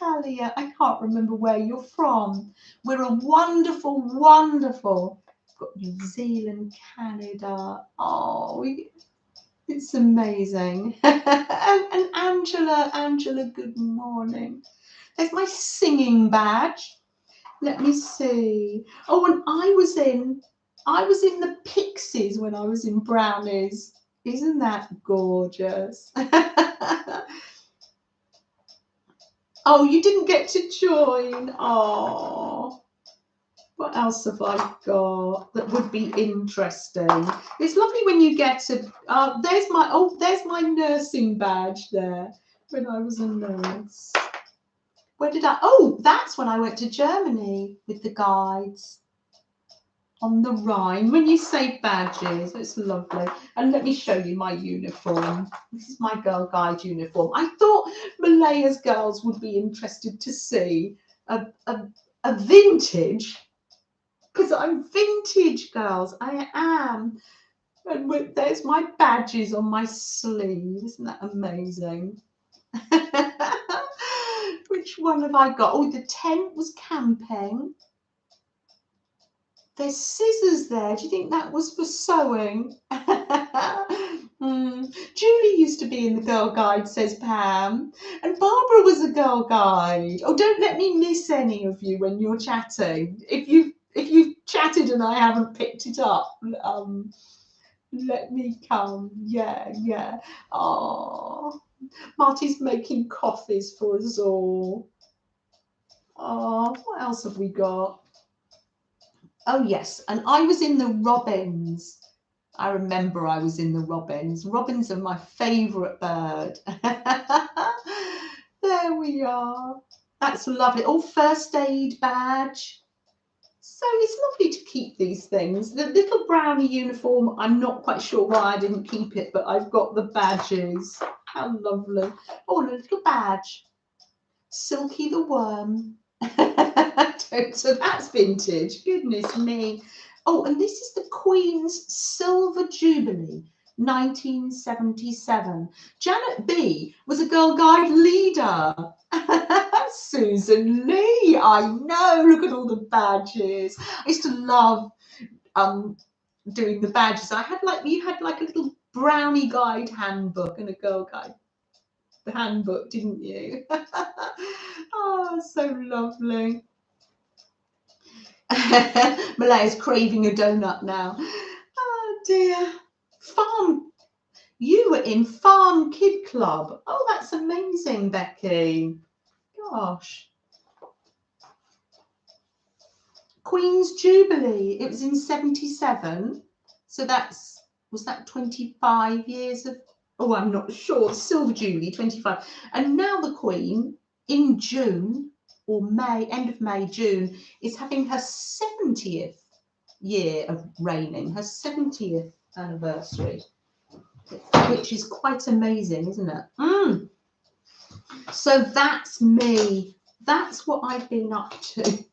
Natalia, I can't remember where you're from. We're a wonderful, wonderful, got New Zealand, Canada. Oh, It's amazing. And Angela, good morning. There's my singing badge. Let me see. Oh, and I was in the Pixies when I was in Brownies. Isn't that gorgeous? Oh, you didn't get to join. Oh, what else have I got that would be interesting? It's lovely when you get to. There's my nursing badge there when I was a nurse. Where did I? Oh, that's when I went to Germany with the guides on the Rhine. When you say badges, it's lovely. And let me show you my uniform. This is my Girl Guide uniform. I thought Malaya's girls would be interested to see a vintage, because I'm vintage, girls. I am. And there's my badges on my sleeve. Isn't that amazing? Which one have I got? Oh, the tent was camping. There's scissors there. Do you think that was for sewing? Julie used to be in the Girl Guide, says Pam. And Barbara was a Girl Guide. Oh, don't let me miss any of you when you're chatting. If you've chatted and I haven't picked it up, let me come. Yeah. Oh, Marty's making coffees for us all. Oh, what else have we got? Oh, yes. And I was in the robins. I remember I was in the robins. Robins are my favourite bird. There we are. That's lovely. Oh, first aid badge. So it's lovely to keep these things. The little brownie uniform, I'm not quite sure why I didn't keep it, but I've got the badges. How lovely. Oh, and a little badge. Silky the worm. So that's vintage. Goodness me. Oh, and this is the Queen's Silver Jubilee, 1977. Janet B was a Girl Guide leader. Susan Lee, I know. Look at all the badges. I used to love doing the badges. You had like a little brownie guide handbook and a Girl Guide handbook, didn't you? Oh, so lovely. Malaya's craving a donut now. Oh dear. Farm. You were in Farm Kid Club. Oh, that's amazing, Becky. Gosh. Queen's Jubilee. It was in 77. So was that 25 years of, oh, I'm not sure. Silver Jubilee, 25. And now the Queen in June or May, end of May, June, is having her 70th year of reigning, her 70th anniversary, which is quite amazing, isn't it? So that's me. That's what I've been up to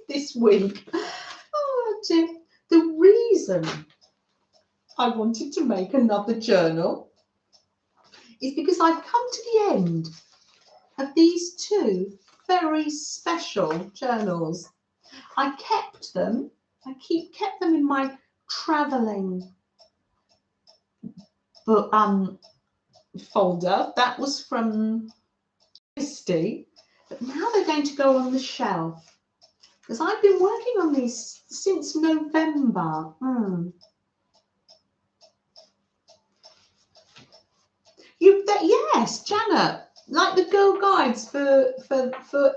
this week. Oh dear. The reason I wanted to make another journal is because I've come to the end of these two very special journals. I kept them. Kept them in my traveling book folder. That was from Christy, but now they're going to go on the shelf because I've been working on these since November. Yes, Janet, like the Girl Guides for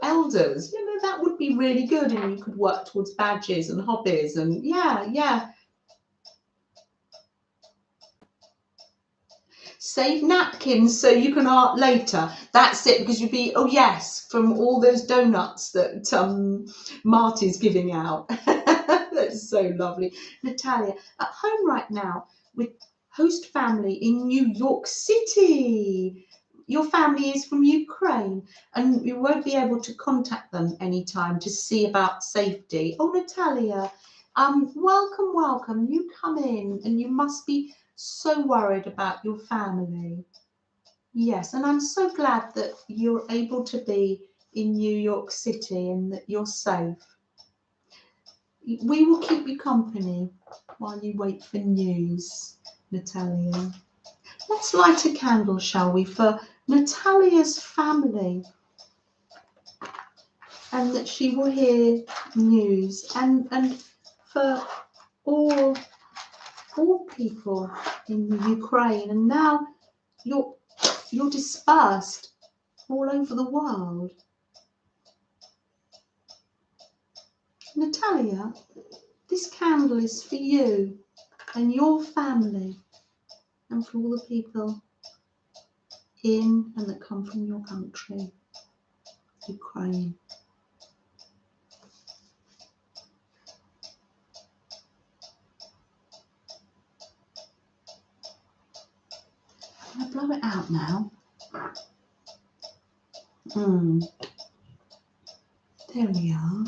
elders. You know, that would be really good, and you could work towards badges and hobbies, and yeah. Save napkins so you can art later. That's it, because you'd be, oh yes, from all those donuts that Marty's giving out. That's so lovely. Natalia, at home right now with host family in New York City. Your family is from Ukraine and you won't be able to contact them anytime to see about safety. Oh, Natalia, welcome. You come in and you must be so worried about your family. Yes, and I'm so glad that you're able to be in New York City and that you're safe. We will keep you company while you wait for news, Natalia. Let's light a candle, shall we, for Natalia's family, and that she will hear news, and for all people in the Ukraine, and now you're dispersed all over the world. Natalia, this candle is for you and your family, and for all the people in and that come from your country, Ukraine. I'm going to blow it out now. There we are.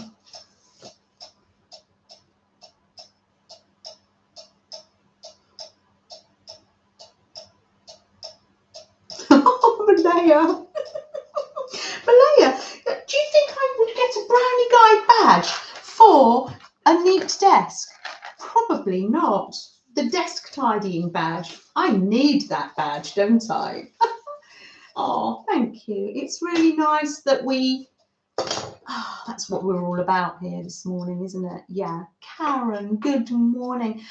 Oh, Malaya. Malaya, do you think I would get a Brownie Guide badge for a neat desk? Probably not. The desk tidying badge. I need that badge, don't I? Oh, thank you. It's really nice that that's what we're all about here this morning, isn't it? Yeah. Karen, good morning.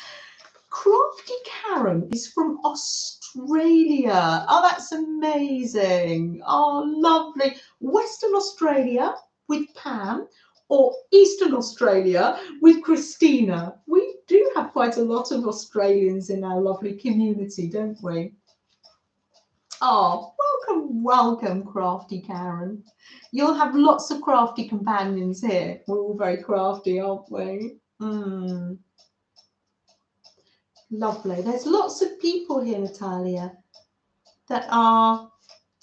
Crafty Karen is from Australia. Oh, that's amazing. Oh, lovely. Western Australia with Pam, or Eastern Australia with Christina. We do have quite a lot of Australians in our lovely community, don't we? Oh, welcome, Crafty Karen. You'll have lots of crafty companions here. We're all very crafty, aren't we? Lovely. There's lots of people here, Natalia, that are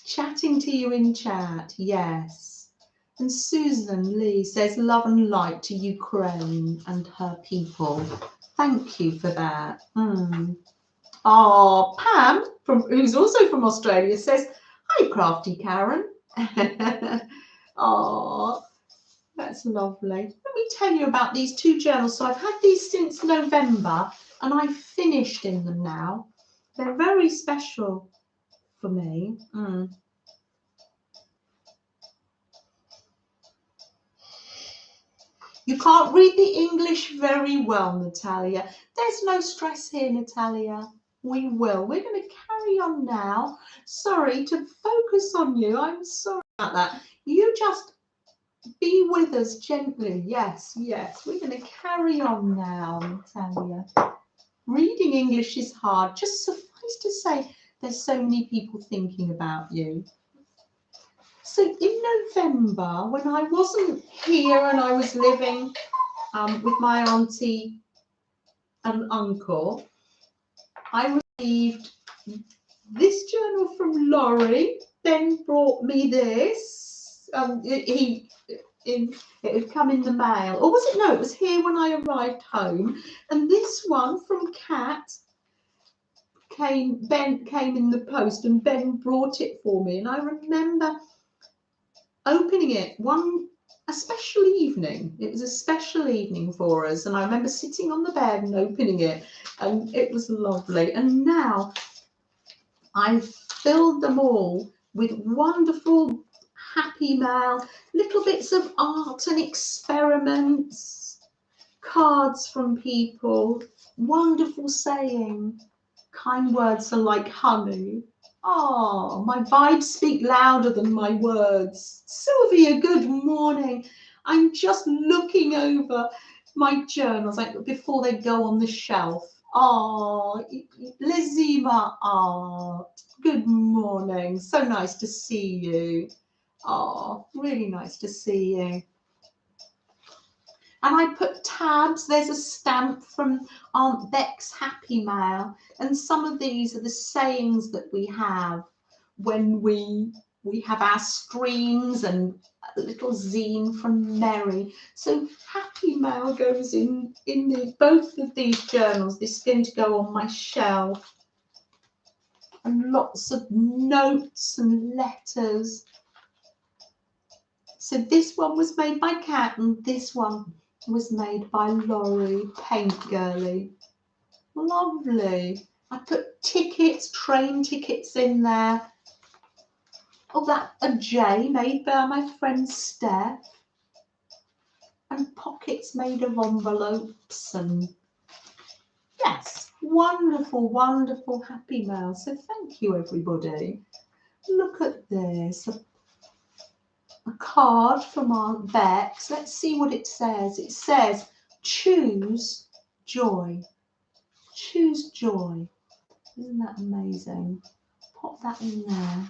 chatting to you in chat. Yes. And Susan Lee says love and light to Ukraine and her people. Thank you for that. Oh, Pam, who's also from Australia, says, hi, Crafty Karen. Oh, that's lovely. Let me tell you about these two journals. So I've had these since November, and I've finished in them now. They're very special for me. You can't read the English very well, Natalia. There's no stress here, Natalia. We will. We're going to carry on now. Sorry to focus on you. I'm sorry about that. You just be with us gently. Yes, yes. We're going to carry on now, Natalia. Reading English is hard. Just suffice to say, there's so many people thinking about you. So in November, when I wasn't here and I was living with my auntie and uncle, I received this journal from Laurie. Ben brought me this. It had come in the mail, or was it? No, it was here when I arrived home. And this one from Kat came in the post, and Ben brought it for me. And I remember opening it a special evening. It was a special evening for us, and I remember sitting on the bed and opening it, and it was lovely. And now I've filled them all with wonderful happy mail, little bits of art and experiments, cards from people, wonderful saying, kind words are like honey. Oh, my vibes speak louder than my words. Sylvia, good morning. I'm just looking over my journals before they go on the shelf. Oh, Lizima Art, good morning. So nice to see you. Oh, really nice to see you. And I put tabs. There's a stamp from Aunt Beck's Happy Mail. And some of these are the sayings that we have when we have our streams, and a little zine from Mary. So Happy Mail goes in both of these journals. This is going to go on my shelf. And lots of notes and letters. So this one was made by Kat, and this one was made by Laurie, Paint Girly. Lovely. I put tickets, train tickets in there. Oh, that a J made by my friend Steph. And pockets made of envelopes, and yes, wonderful, wonderful happy mail. So thank you, everybody. Look at this. A card from Aunt Bex. Let's see what it says. It says, choose joy. Choose joy. Isn't that amazing? Pop that in there.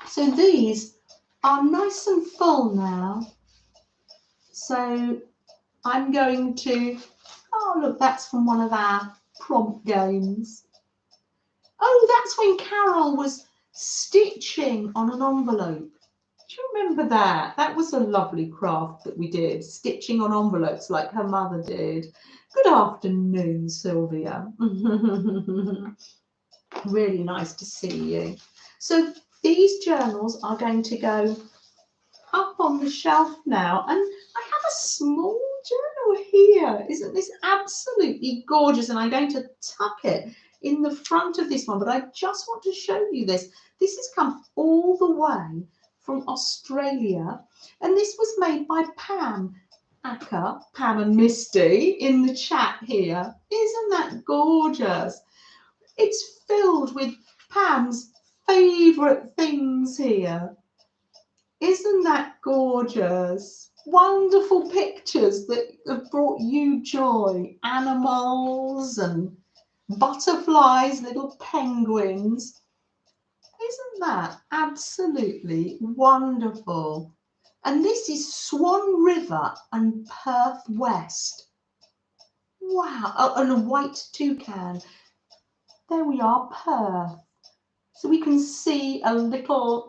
So these are nice and full now. So I'm going to, oh look, that's from one of our prompt games. Oh, that's when Carol was stitching on an envelope. Do you remember that? That was a lovely craft that we did, stitching on envelopes like her mother did. Good afternoon, Sylvia. Really nice to see you. So these journals are going to go up on the shelf now, and I have a small journal here. Isn't this absolutely gorgeous? And I'm going to tuck it in the front of this one, but I just want to show you this. This has come all the way from Australia, and this was made by Pam Acker, Pam and Misty in the chat here. Isn't that gorgeous? It's filled with Pam's favourite things here. Isn't that gorgeous? Wonderful pictures that have brought you joy. Animals and butterflies, little penguins. Isn't that absolutely wonderful? And this is Swan River and Perth West. Wow. Oh, and a white toucan. There we are, Perth. So we can see a little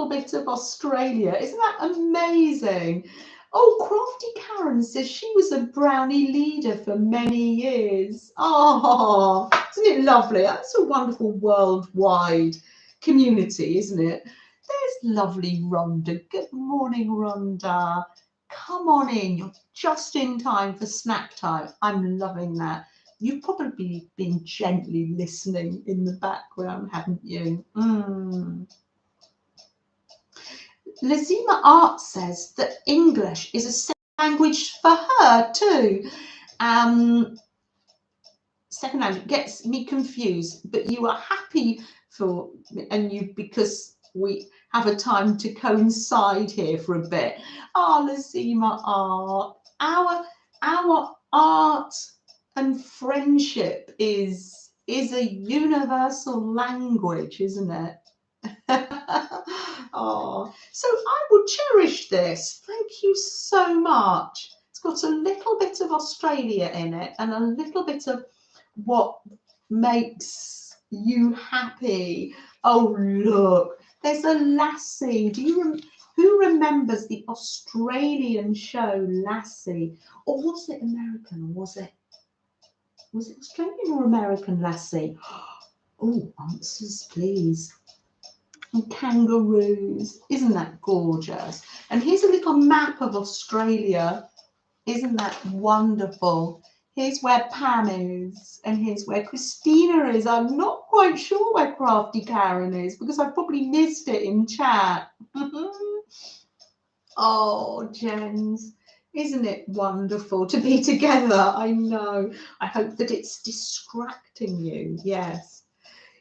bit of Australia. Isn't that amazing? Oh, Crafty Karen says she was a brownie leader for many years. Oh, isn't it lovely? That's a wonderful worldwide community, isn't it? There's lovely Rhonda. Good morning, Rhonda. Come on in. You're just in time for snack time. I'm loving that. You've probably been gently listening in the background, haven't you? Lazima Art says that English is a second language for her too. Second language gets me confused, but you are happy for, and you, because we have a time to coincide here for a bit. Lazima Art, our art and friendship is a universal language, isn't it? Oh, so I will cherish this. Thank you so much. It's got a little bit of Australia in it and a little bit of what makes you happy. Oh, look, there's a lassie. Who remembers the Australian show Lassie? Or was it American? Was it Australian or American, Lassie? Oh, answers, please. And kangaroos. Isn't that gorgeous? And here's a little map of Australia. Isn't that wonderful? Here's where Pam is, and here's where Christina is. I'm not quite sure where Crafty Karen is because I probably missed it in chat. Oh, Jens, isn't it wonderful to be together? I know. I hope that it's distracting you. Yes.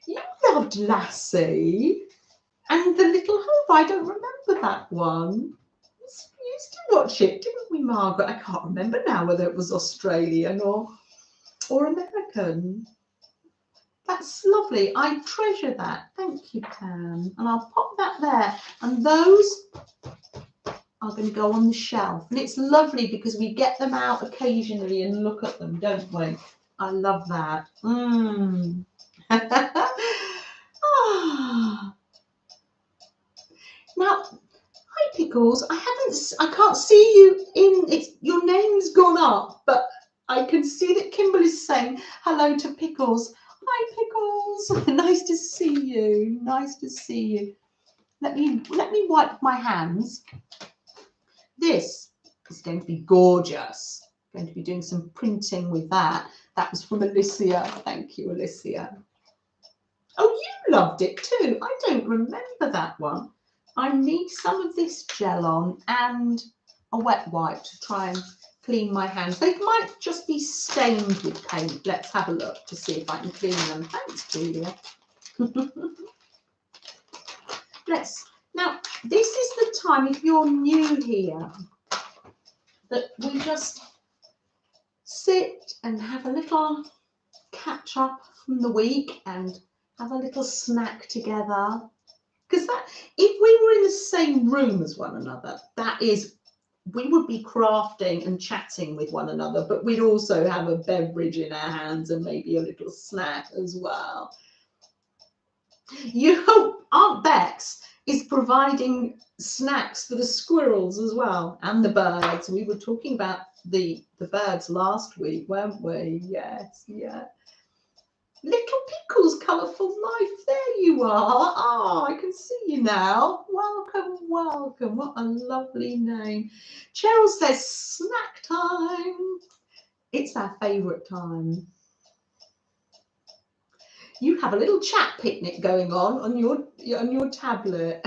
You loved Lassie. And the little hope, I don't remember that one. We used to watch it, didn't we, Margaret? I can't remember now whether it was Australian or American. That's lovely. I treasure that. Thank you, Pam. And I'll pop that there. And those are going to go on the shelf. And it's lovely because we get them out occasionally and look at them, don't we? I love that. Now, hi Pickles. I can't see you in. Your name's gone up, but I can see that Kimberly's saying hello to Pickles. Hi Pickles. Nice to see you. Nice to see you. Let me wipe my hands. This is going to be gorgeous. I'm going to be doing some printing with that. That was from Alicia. Thank you, Alicia. Oh, you loved it too. I don't remember that one. I need some of this gel on and a wet wipe to try and clean my hands. They might just be stained with paint. Let's have a look to see if I can clean them. Thanks, Julia. Now, this is the time, if you're new here, that we just sit and have a little catch up from the week and have a little snack together. Because that, if we were in the same room as one another, that is, we would be crafting and chatting with one another, but we'd also have a beverage in our hands and maybe a little snack as well. You know, Aunt Bex is providing snacks for the squirrels as well, and the birds. We were talking about the birds last week, weren't we? Yes, yeah. Little Pickles, colourful life. There you are. Oh, I can see you now. Welcome, welcome. What a lovely name. Cheryl says snack time. It's our favourite time. You have a little chat picnic going on your tablet.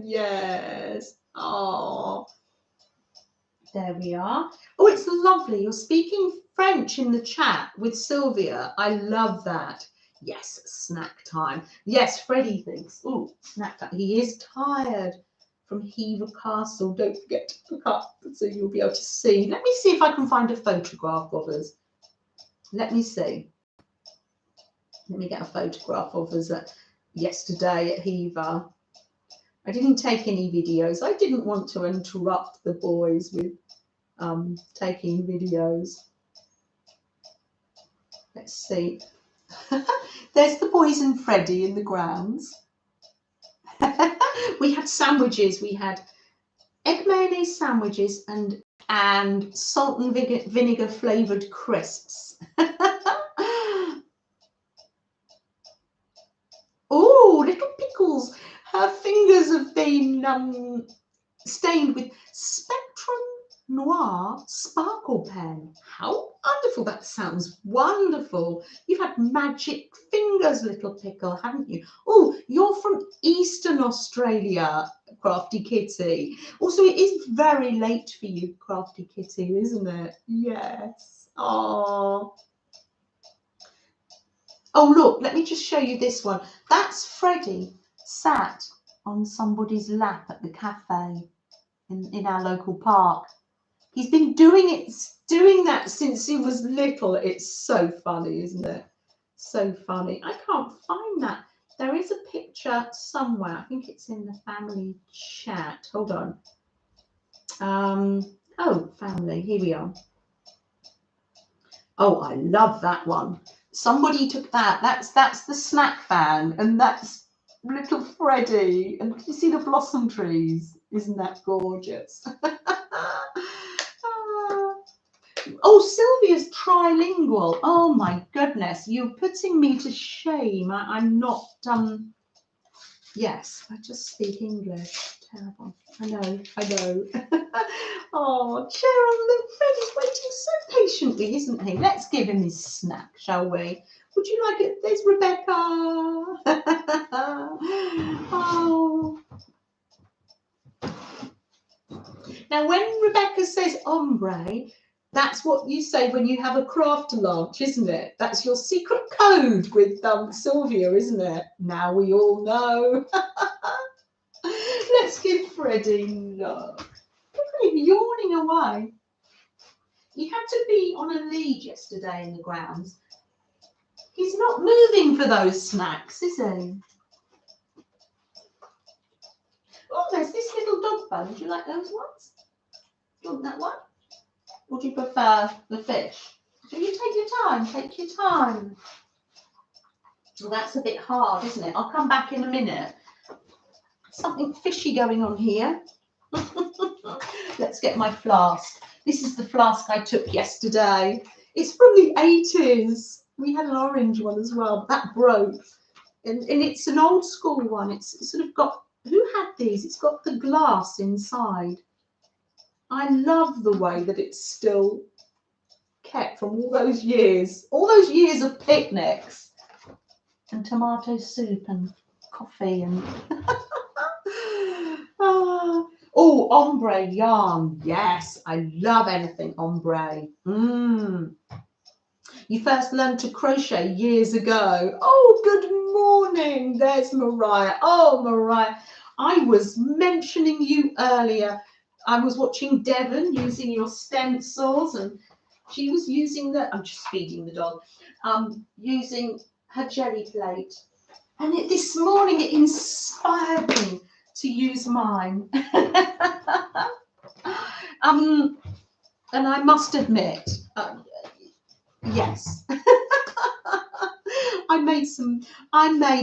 Yes. Oh, there we are. Oh, it's lovely. You're speaking French in the chat with Sylvia. I love that. Yes, snack time. Yes, Freddie thinks, oh, snack time. He is tired from Hever Castle. Don't forget to look up so you'll be able to see. Let me see if I can find a photograph of us. Let me see. Let me get a photograph of us yesterday at Hever. I didn't take any videos. I didn't want to interrupt the boys with taking videos. Let's see. There's the boys and Freddie in the grounds. We had sandwiches. We had egg mayonnaise sandwiches and salt and vinegar flavoured crisps. Oh, Little Pickles. Her fingers have been stained with Spectrum Noir sparkle pen. How wonderful. That sounds wonderful. You've had magic fingers, Little Pickle, haven't you? Oh, you're from Eastern Australia, Crafty Kitty. Also, it is very late for you, Crafty Kitty, isn't it? Yes. Oh. Oh, look, let me just show you this one. That's Freddie sat on somebody's lap at the cafe in our local park. He's been doing that since he was little. It's so funny, isn't it? So funny. I can't find that. There is a picture somewhere. I think it's in the family chat. Hold on. Oh, family. Here we are. Oh, I love that one. Somebody took that. That's the snack fan, and that's little Freddie. And can you see the blossom trees? Isn't that gorgeous? Oh, Sylvia's trilingual. Oh my goodness, you're putting me to shame. I'm not. Yes, I just speak English. Terrible. I know. Oh, Cheryl, look, Freddie's waiting so patiently, isn't he? Let's give him his snack, shall we? Would you like it? There's Rebecca. Oh. Now, when Rebecca says ombre, that's what you say when you have a craft lunch, isn't it? That's your secret code with Sylvia, isn't it? Now we all know. Let's give Freddie love. Look at him yawning away. He had to be on a lead yesterday in the grounds. He's not moving for those snacks, is he? Oh, there's this little dog bone. Do you like those ones? Do you want that one? Or do you prefer the fish? So you take your time, take your time. Well, that's a bit hard, isn't it? I'll come back in a minute. Something fishy going on here. Let's get my flask. This is the flask I took yesterday. It's from the 80s. We had an orange one as well, but that broke. And it's an old school one. It's sort of got, who had these? It's got the glass inside. I love the way that it's still kept from all those years of picnics and tomato soup and coffee and oh, ombre yarn. Yes, I love anything ombre. You first learned to crochet years ago. Oh, good morning. There's Mariah. Oh, Mariah, I was mentioning you earlier. I was watching Devon using your stencils, and she was using I'm just feeding the dog, using her Gelli plate. And this morning it inspired me to use mine. And I must admit, yes, I made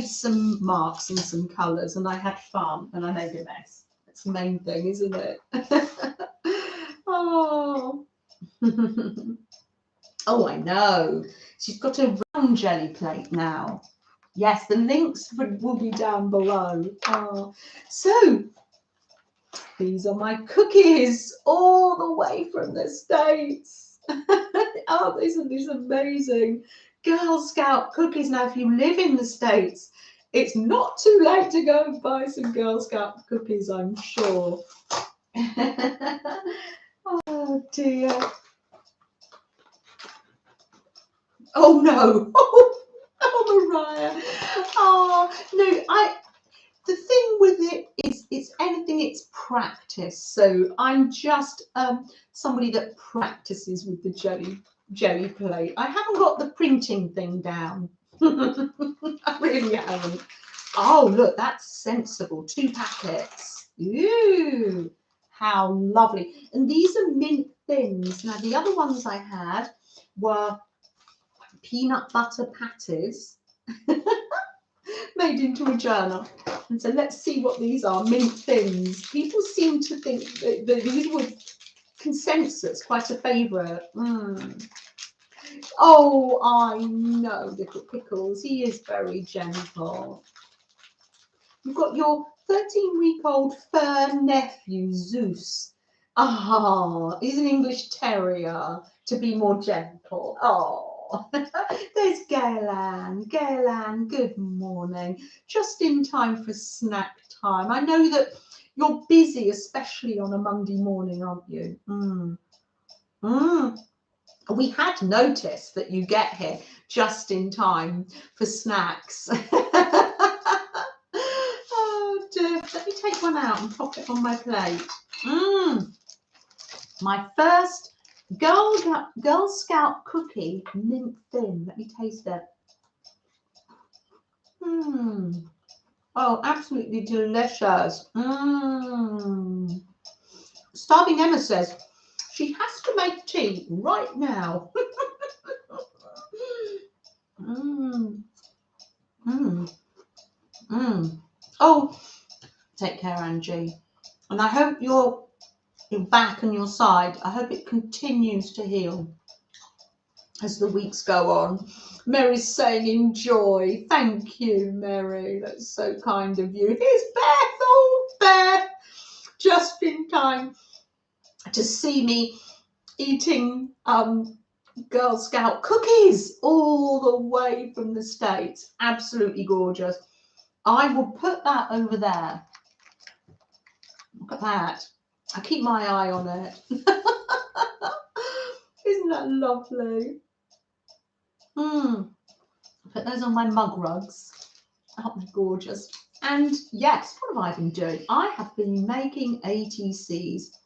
some marks and some colours, and I had fun, and I made a mess. That's the main thing, isn't it? Oh. Oh, I know. She's got a round Gelli plate now. Yes, the links will be down below. Oh. So, these are my cookies all the way from the States. Oh, isn't this amazing? Girl Scout cookies. Now, if you live in the States, it's not too late to go and buy some Girl Scout cookies, I'm sure. Oh, dear. Oh, no. Oh, Mariah. Oh, no, the thing with it is it's practice. So I'm just somebody that practices with the Gelli plate. I haven't got the printing thing down. I really haven't. Oh, look, that's sensible. 2 packets. Ooh, how lovely. And these are mint thins. Now, the other ones I had were peanut butter patties made into a journal. And so let's see what these are. Mint thins. People seem to think that these were consensus, quite a favourite. Oh, I know, little Pickles. He is very gentle. You've got your 13-week-old fur nephew, Zeus. Ah, he's an English terrier, to be more gentle. Oh, there's Gaylan. Gaylan, good morning. Just in time for snack time. I know that you're busy, especially on a Monday morning, aren't you? We had noticed that you get here just in time for snacks. Oh dear. Let me take one out and pop it on my plate. My first Girl Scout cookie, mint thin. Let me taste it. Oh, absolutely delicious. Starving Emma says she has to make tea right now. Oh, take care, Angie. And I hope your back and your side, I hope it continues to heal as the weeks go on. Mary's saying enjoy. Thank you, Mary. That's so kind of you. Here's Beth. Oh, Beth. Just in time to see me eating Girl Scout cookies all the way from the States. Absolutely gorgeous. I will put that over there. Look at that. I keep my eye on it. Isn't that lovely? Put those on my mug rugs. Aren't they gorgeous? And yes, what have I been doing? I have been making ATCs.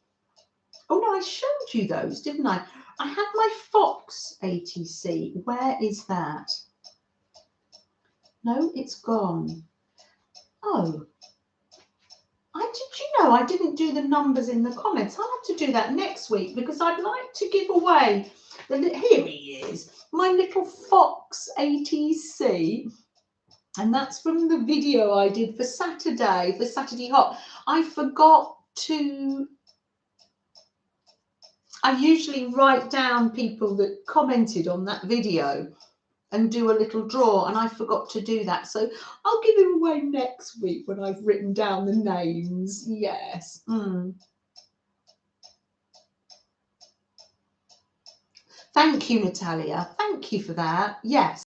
Oh no, I showed you those, didn't I? I had my fox ATC. Where is that? No, it's gone. Oh, I didn't do the numbers in the comments. I'll have to do that next week because I'd like to give away here he is, my little fox ATC. And that's from the video I did for Saturday Hot. I forgot to, I usually write down people that commented on that video and do a little draw, and I forgot to do that. So I'll give him away next week when I've written down the names. Yes. Thank you, Natalia. Thank you for that. Yes,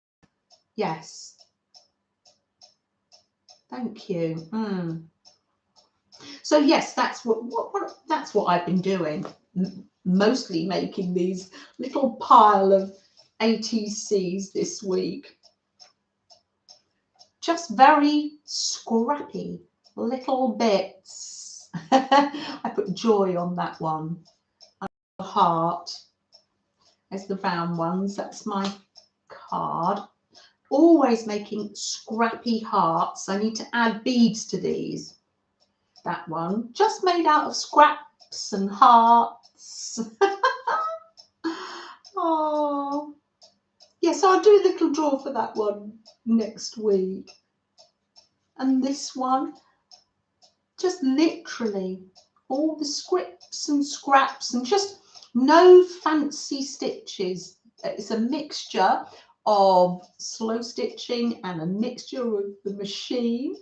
yes. Thank you. So yes, that's what I've been doing. Mostly making these little pile of ATCs this week. Just very scrappy little bits. I put joy on that one. Heart as the round ones. That's my card. Always making scrappy hearts. I need to add beads to these. That one just made out of scraps and hearts. Oh, yes, I'll do a little draw for that one next week. And this one, just literally all the scripts and scraps and just no fancy stitches. It's a mixture of slow stitching and a mixture of the machine.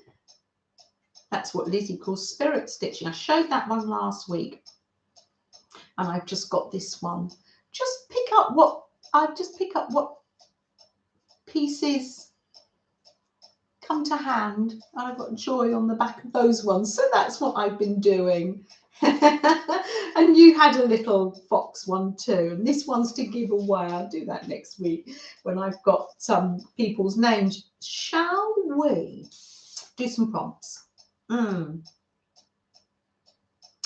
That's what Lizzie calls spirit stitching. I showed that one last week. And I've just got this one. Just pick up what pieces come to hand. And I've got joy on the back of those ones. So that's what I've been doing. And you had a little fox one too. And this one's to give away. I'll do that next week when I've got some people's names. Shall we do some prompts?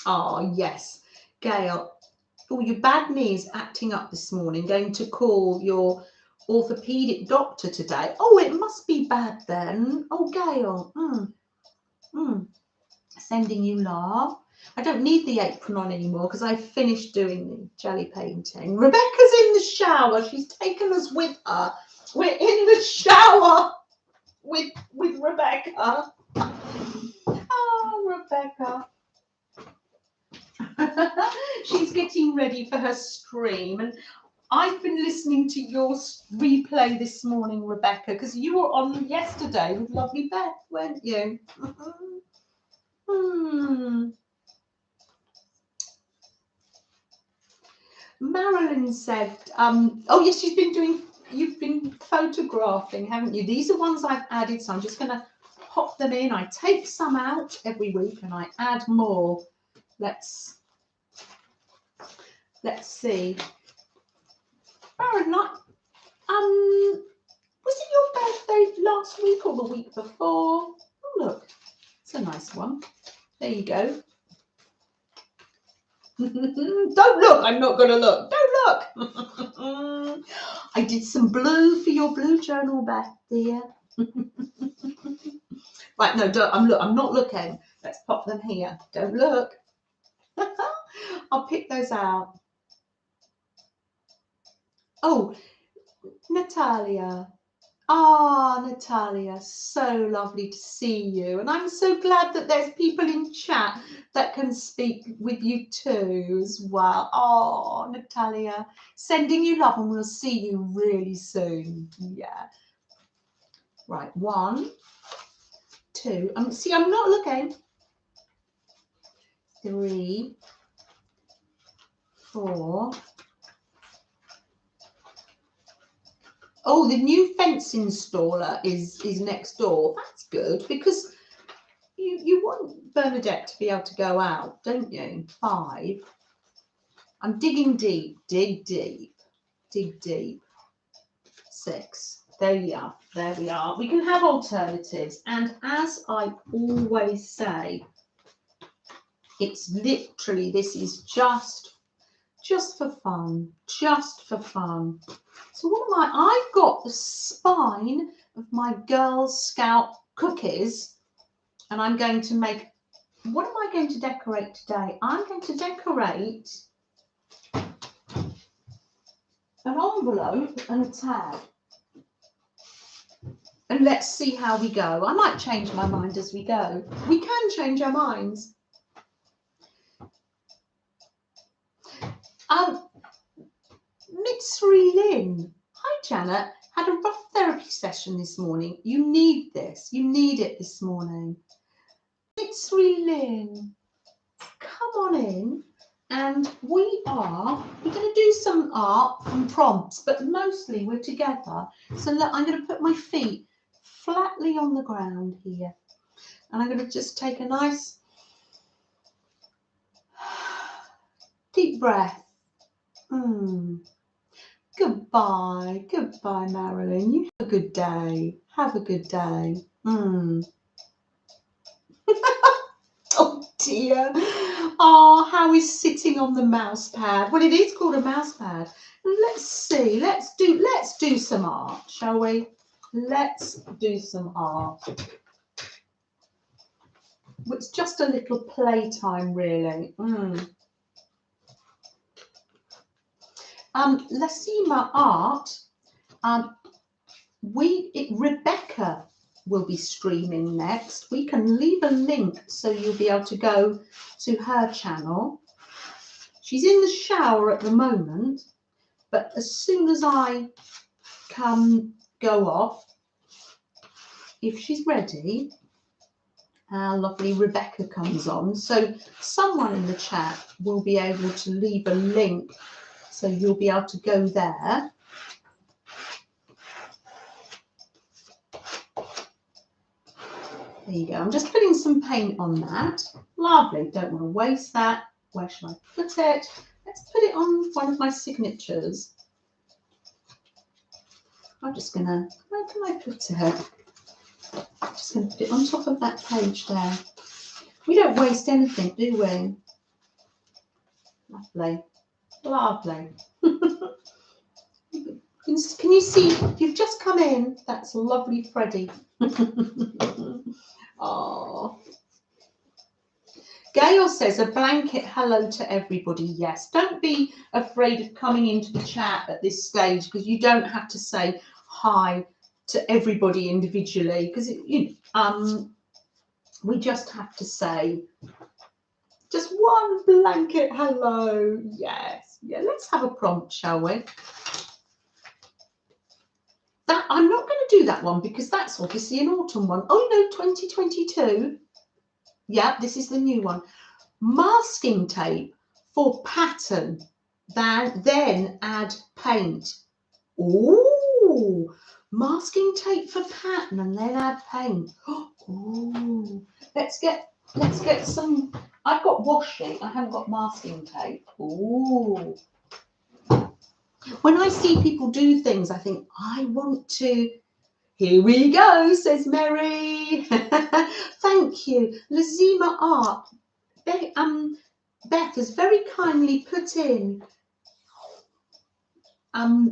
Oh, yes. Gail, oh, your bad knee's acting up this morning. Going to call your orthopedic doctor today. Oh, it must be bad then. Oh, Gail. Sending you love. I don't need the apron on anymore because I finished doing the jelly painting. Rebecca's in the shower. She's taken us with her. We're in the shower with Rebecca. Oh, Rebecca. She's getting ready for her stream, and I've been listening to your replay this morning, Rebecca, because you were on yesterday with lovely Beth, weren't you? Marilyn said, oh yes, you've been photographing, haven't you? These are ones I've added, so I'm just going to pop them in. I take some out every week and I add more. Let's see. Marilyn, was it your birthday last week or the week before? Oh, look, it's a nice one. There you go. Don't look, I'm not going to look. Don't look. I did some blue for your blue journal, Beth, dear. Right, no, don't. I'm not looking. Let's pop them here. Don't look. I'll pick those out. Oh, Natalia. Ah, Natalia, so lovely to see you. And I'm so glad that there's people in chat that can speak with you too as well. Oh, Natalia, sending you love, and we'll see you really soon. Yeah. Right, 1, 2. See, I'm not looking. 3, 4. Oh, the new fence installer is next door. That's good, because you want Bernadette to be able to go out, don't you? 5. I'm digging deep. Dig deep. Dig deep. 6. There we are. There we are. We can have alternatives. And as I always say, it's literally, this is just for fun. Just for fun. So what am I've got the spine of my Girl Scout cookies, and I'm going to make, what am I going to decorate today? I'm going to decorate an envelope and a tag. And let's see how we go. I might change my mind as we go. We can change our minds. Mitsri Lynn. Hi, Janet. Had a rough therapy session this morning. You need this. You need it this morning. Mitsri Lynn, come on in And we're going to do some art and prompts, but mostly we're together. So look, I'm going to put my feet flatly on the ground here. And I'm going to just take a nice deep breath. Goodbye, goodbye, Marilyn. You have a good day. Have a good day. Oh dear. Oh, how is sitting on the mouse pad? Well, it is called a mouse pad. Let's see. Let's do some art, shall we? Let's do some art. It's just a little playtime, really. Lasima art. Rebecca will be streaming next. We can leave a link so you'll be able to go to her channel. She's in the shower at the moment, but as soon as I go off, if she's ready, our lovely Rebecca comes on. So someone in the chat will be able to leave a link so you'll be able to go there. There you go. I'm just putting some paint on that. Lovely. Don't want to waste that. Where shall I put it? Let's put it on one of my signatures. I'm just going to, where can I put it? I'm just going to put it on top of that page there. We don't waste anything, do we? Lovely. Lovely. Can you see, if you've just come in, that's lovely Freddie. Oh. Gail says a blanket hello to everybody. Yes, don't be afraid of coming into the chat at this stage, because you don't have to say hi to everybody individually, because we just have to say just one blanket hello. Yes, yeah, let's have a prompt, shall we? That I'm not going to do that one because that's obviously an autumn one. Oh no, 2022. Yeah, this is the new one. Masking tape for pattern, then add paint. Ooh, masking tape for pattern and then add paint. Ooh, let's get some. I've got washi. I haven't got masking tape. Ooh. When I see people do things, I think I want to. Here we go, says Mary. Thank you. Lazima Art. Beth has very kindly put in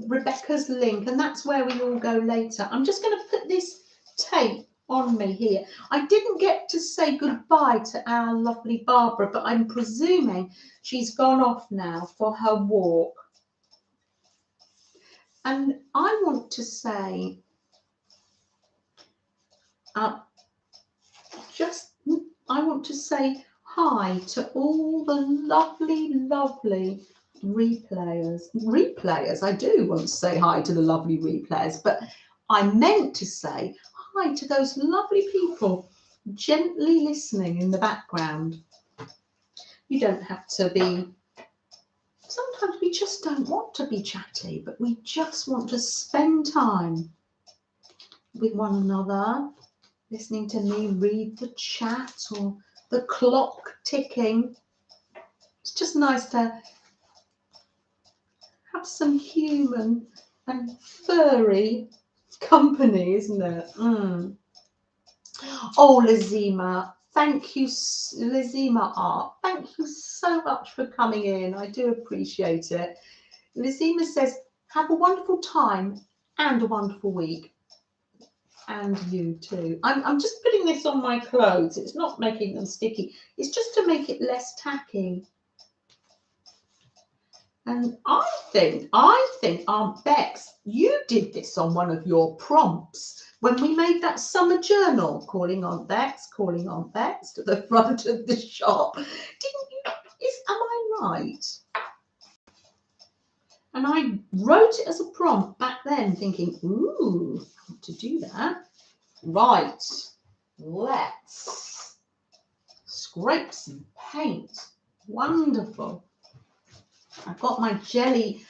Rebecca's link, and that's where we all go later. I'm just going to put this tape on me here. I didn't get to say goodbye to our lovely Barbara, but I'm presuming she's gone off now for her walk. And I want to say I want to say hi to all the lovely replayers. I do want to say hi to the lovely replayers, but I meant to say hi to those lovely people gently listening in the background. You don't have to be. Sometimes we just don't want to be chatty, but we just want to spend time with one another, listening to me read the chat or the clock ticking. It's just nice to have some human and furry company, isn't it? Oh, Lazima, thank you, Lazima Art. Thank you so much for coming in. I do appreciate it. Lazima says, have a wonderful time and a wonderful week. And you too. I'm just putting this on my clothes. It's not making them sticky. It's just to make it less tacky. And I think Aunt Bex, you did this on one of your prompts when we made that summer journal, calling Aunt Bex to the front of the shop. Didn't you? Am I right? And I wrote it as a prompt back then, thinking, ooh, I want to do that. Right, let's scrape some paint. Wonderful. I've got my jelly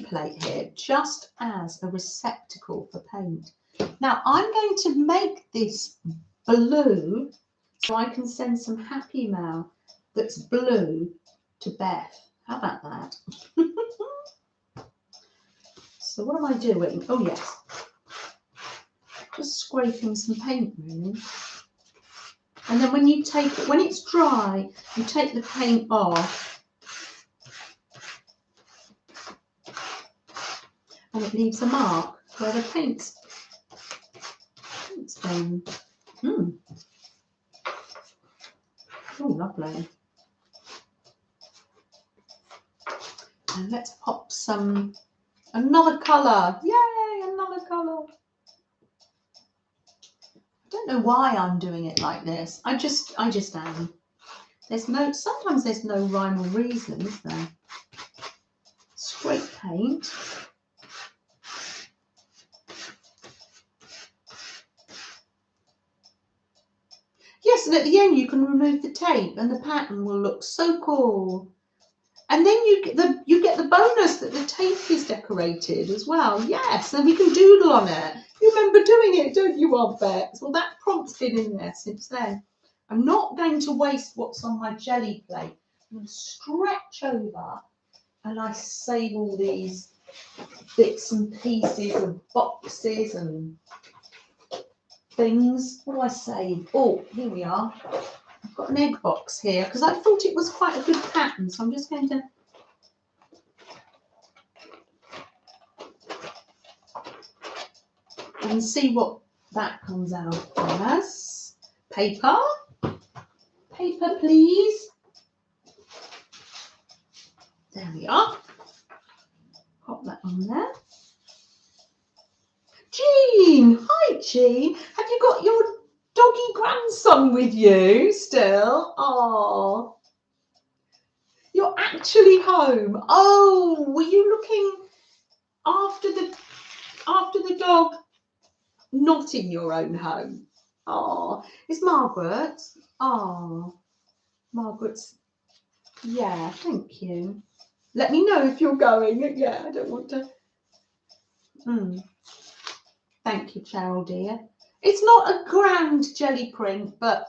plate here just as a receptacle for paint. Now I'm going to make this blue so I can send some happy mail that's blue to Beth. How about that? So what am I doing? Oh yes, just scraping some paint really. And then when it's dry, you take the paint off and it leaves a mark where the paint's been. Oh, lovely. And let's pop another colour. Yay, another colour. I don't know why I'm doing it like this. I just am. Sometimes there's no rhyme or reason, is there? Scrape paint. Yes, and at the end you can remove the tape and the pattern will look so cool. And then you get the bonus that the tape is decorated as well. Yes, and we can doodle on it. You remember doing it, don't you, Aunt Bex? Well, that prompt's been in there since then. I'm not going to waste what's on my jelly plate. I'm going to stretch over and I save all these bits and pieces of boxes and things. What do I save? Oh, here we are. I've got an egg box here because I thought it was quite a good pattern, so I'm just going to and see what that comes out as. Paper, please. There we are. Pop that on there. Jean, hi Jean. Have you got your doggy grandson with you still? Oh, you're actually home. Oh, were you looking after the dog not in your own home? Oh, is Margaret? Oh, Margaret's. Yeah, thank you. Let me know if you're going. Yeah, I don't want to. Thank you, Cheryl, dear. It's not a grand jelly print, but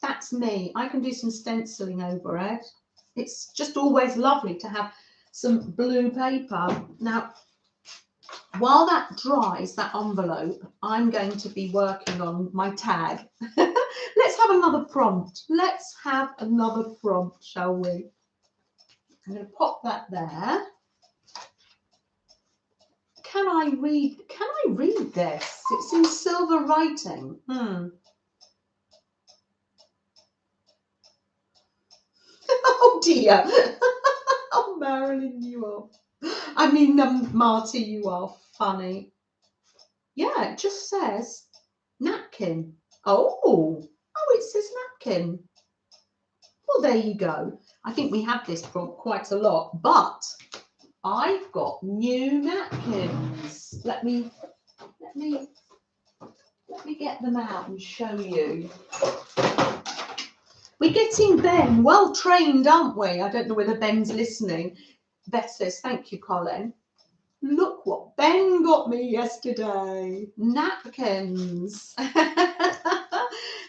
that's me. I can do some stenciling over it. It's just always lovely to have some blue paper. Now, while that dries, that envelope, I'm going to be working on my tag. Let's have another prompt. Let's have another prompt, shall we? I'm going to pop that there. Can I read this? It's in silver writing. Oh dear. Oh, Marilyn, you are. Marty, you are funny. Yeah, it just says napkin. Oh, it says napkin. Well, there you go. I think we have this prompt quite a lot, but I've got new napkins. Let me get them out and show you. We're getting Ben well trained, aren't we? I don't know whether Ben's listening. Beth says, thank you, Colin. Look what Ben got me yesterday. Napkins. And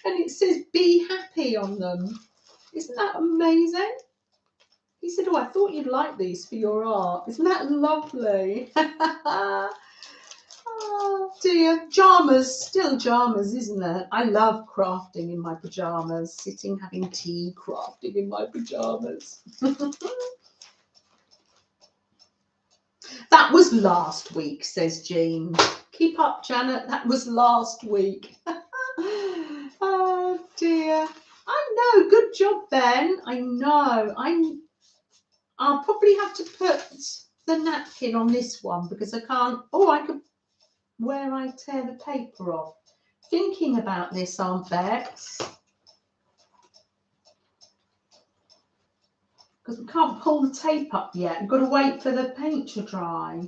it says be happy on them. Isn't that amazing? He said, oh, I thought you'd like these for your art. Isn't that lovely? Oh dear. Pyjamas, still pyjamas, isn't it? I love crafting in my pyjamas, sitting having tea, crafting in my pyjamas. That was last week, says Jean. Keep up, Janet. That was last week. Oh dear. I know. Good job, Ben. I know. I'll probably have to put the napkin on this one because I can't. Oh, I could. Where I tear the paper off. Thinking about this, Aunt Bex. Because we can't pull the tape up yet. We've got to wait for the paint to dry.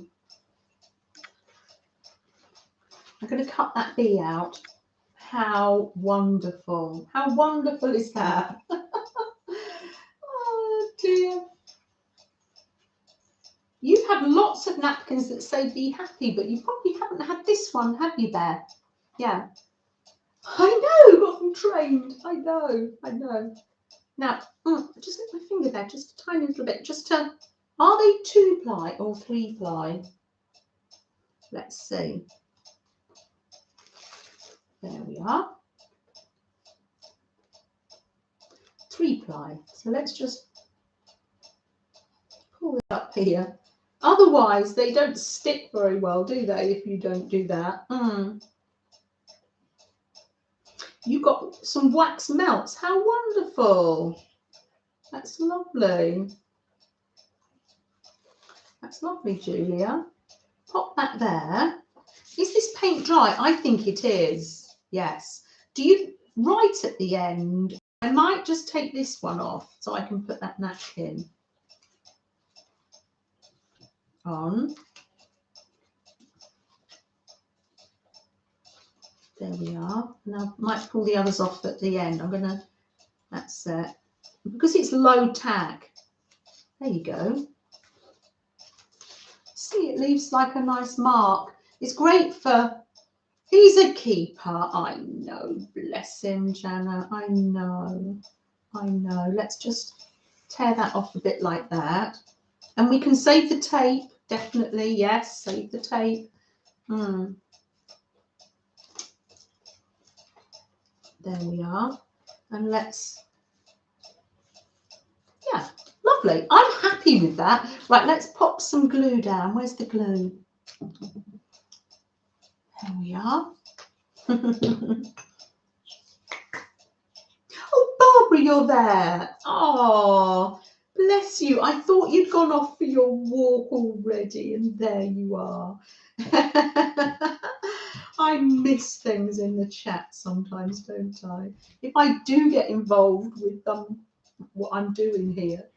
I'm going to cut that bee out. How wonderful. How wonderful is that? Oh dear. lots of napkins that say be happy, but you probably haven't had this one, have you, Bear? Yeah. I know, I'm trained. I know. Now, just get my finger there, just a tiny little bit, just to, are they 2-ply or 3-ply? Let's see. There we are. 3-ply. So let's just pull it up here. Otherwise, they don't stick very well, do they, if you don't do that? You got some wax melts. How wonderful. That's lovely. That's lovely, Julia. Pop that there. Is this paint dry? I think it is. Yes. Do you write at the end? I might just take this one off so I can put that napkin on. There we are. And I might pull the others off at the end. I'm gonna, that's it. Because it's low tack. There you go. See, it leaves like a nice mark. It's great for, he's a keeper. I know, bless him, Jana. I know. Let's just tear that off a bit like that. And we can save the tape, definitely. Yes, save the tape. There we are. And let's, yeah, lovely. I'm happy with that. Right, let's pop some glue down. Where's the glue? There we are. Oh, Barbara, you're there. Oh, bless you. I thought you'd gone off for your walk already, and there you are. I miss things in the chat sometimes, don't I? If I do get involved with what I'm doing here,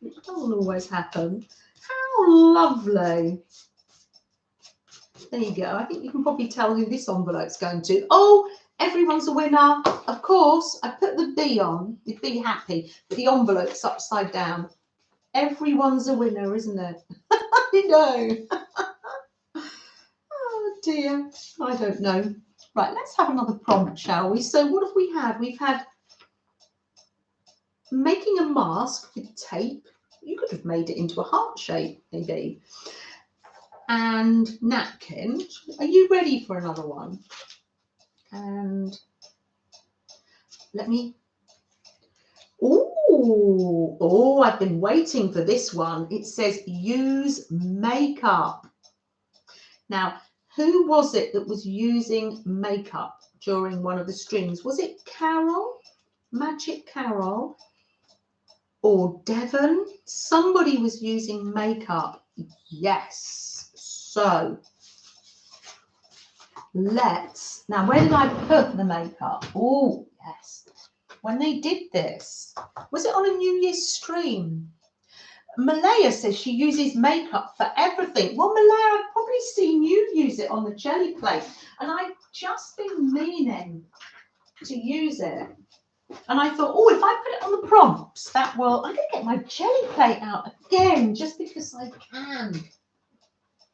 it doesn't always happen. How lovely. There you go. I think you can probably tell who this envelope's going to. Oh, everyone's a winner. Of course, I put the B on, the Be Happy, but the envelope's upside down. Everyone's a winner, isn't it? I know. Oh dear, I don't know. Right, let's have another prompt, shall we? So what have we had? We've had making a mask with tape. You could have made it into a heart shape, maybe. And napkin. Are you ready for another one? And let me. Oh, I've been waiting for this one. It says use makeup. Now, who was it that was using makeup during one of the streams? Was it Carol, Magic Carol, or Devon? Somebody was using makeup. Yes. So let's, now where did I put the makeup? Oh, yes. When they did this, was it on a New Year's stream? Malaya says she uses makeup for everything. Well, Malaya, I've probably seen you use it on the jelly plate, and I've just been meaning to use it. And I thought, oh, if I put it on the prompts, that will, I'm going to get my jelly plate out again, just because I can.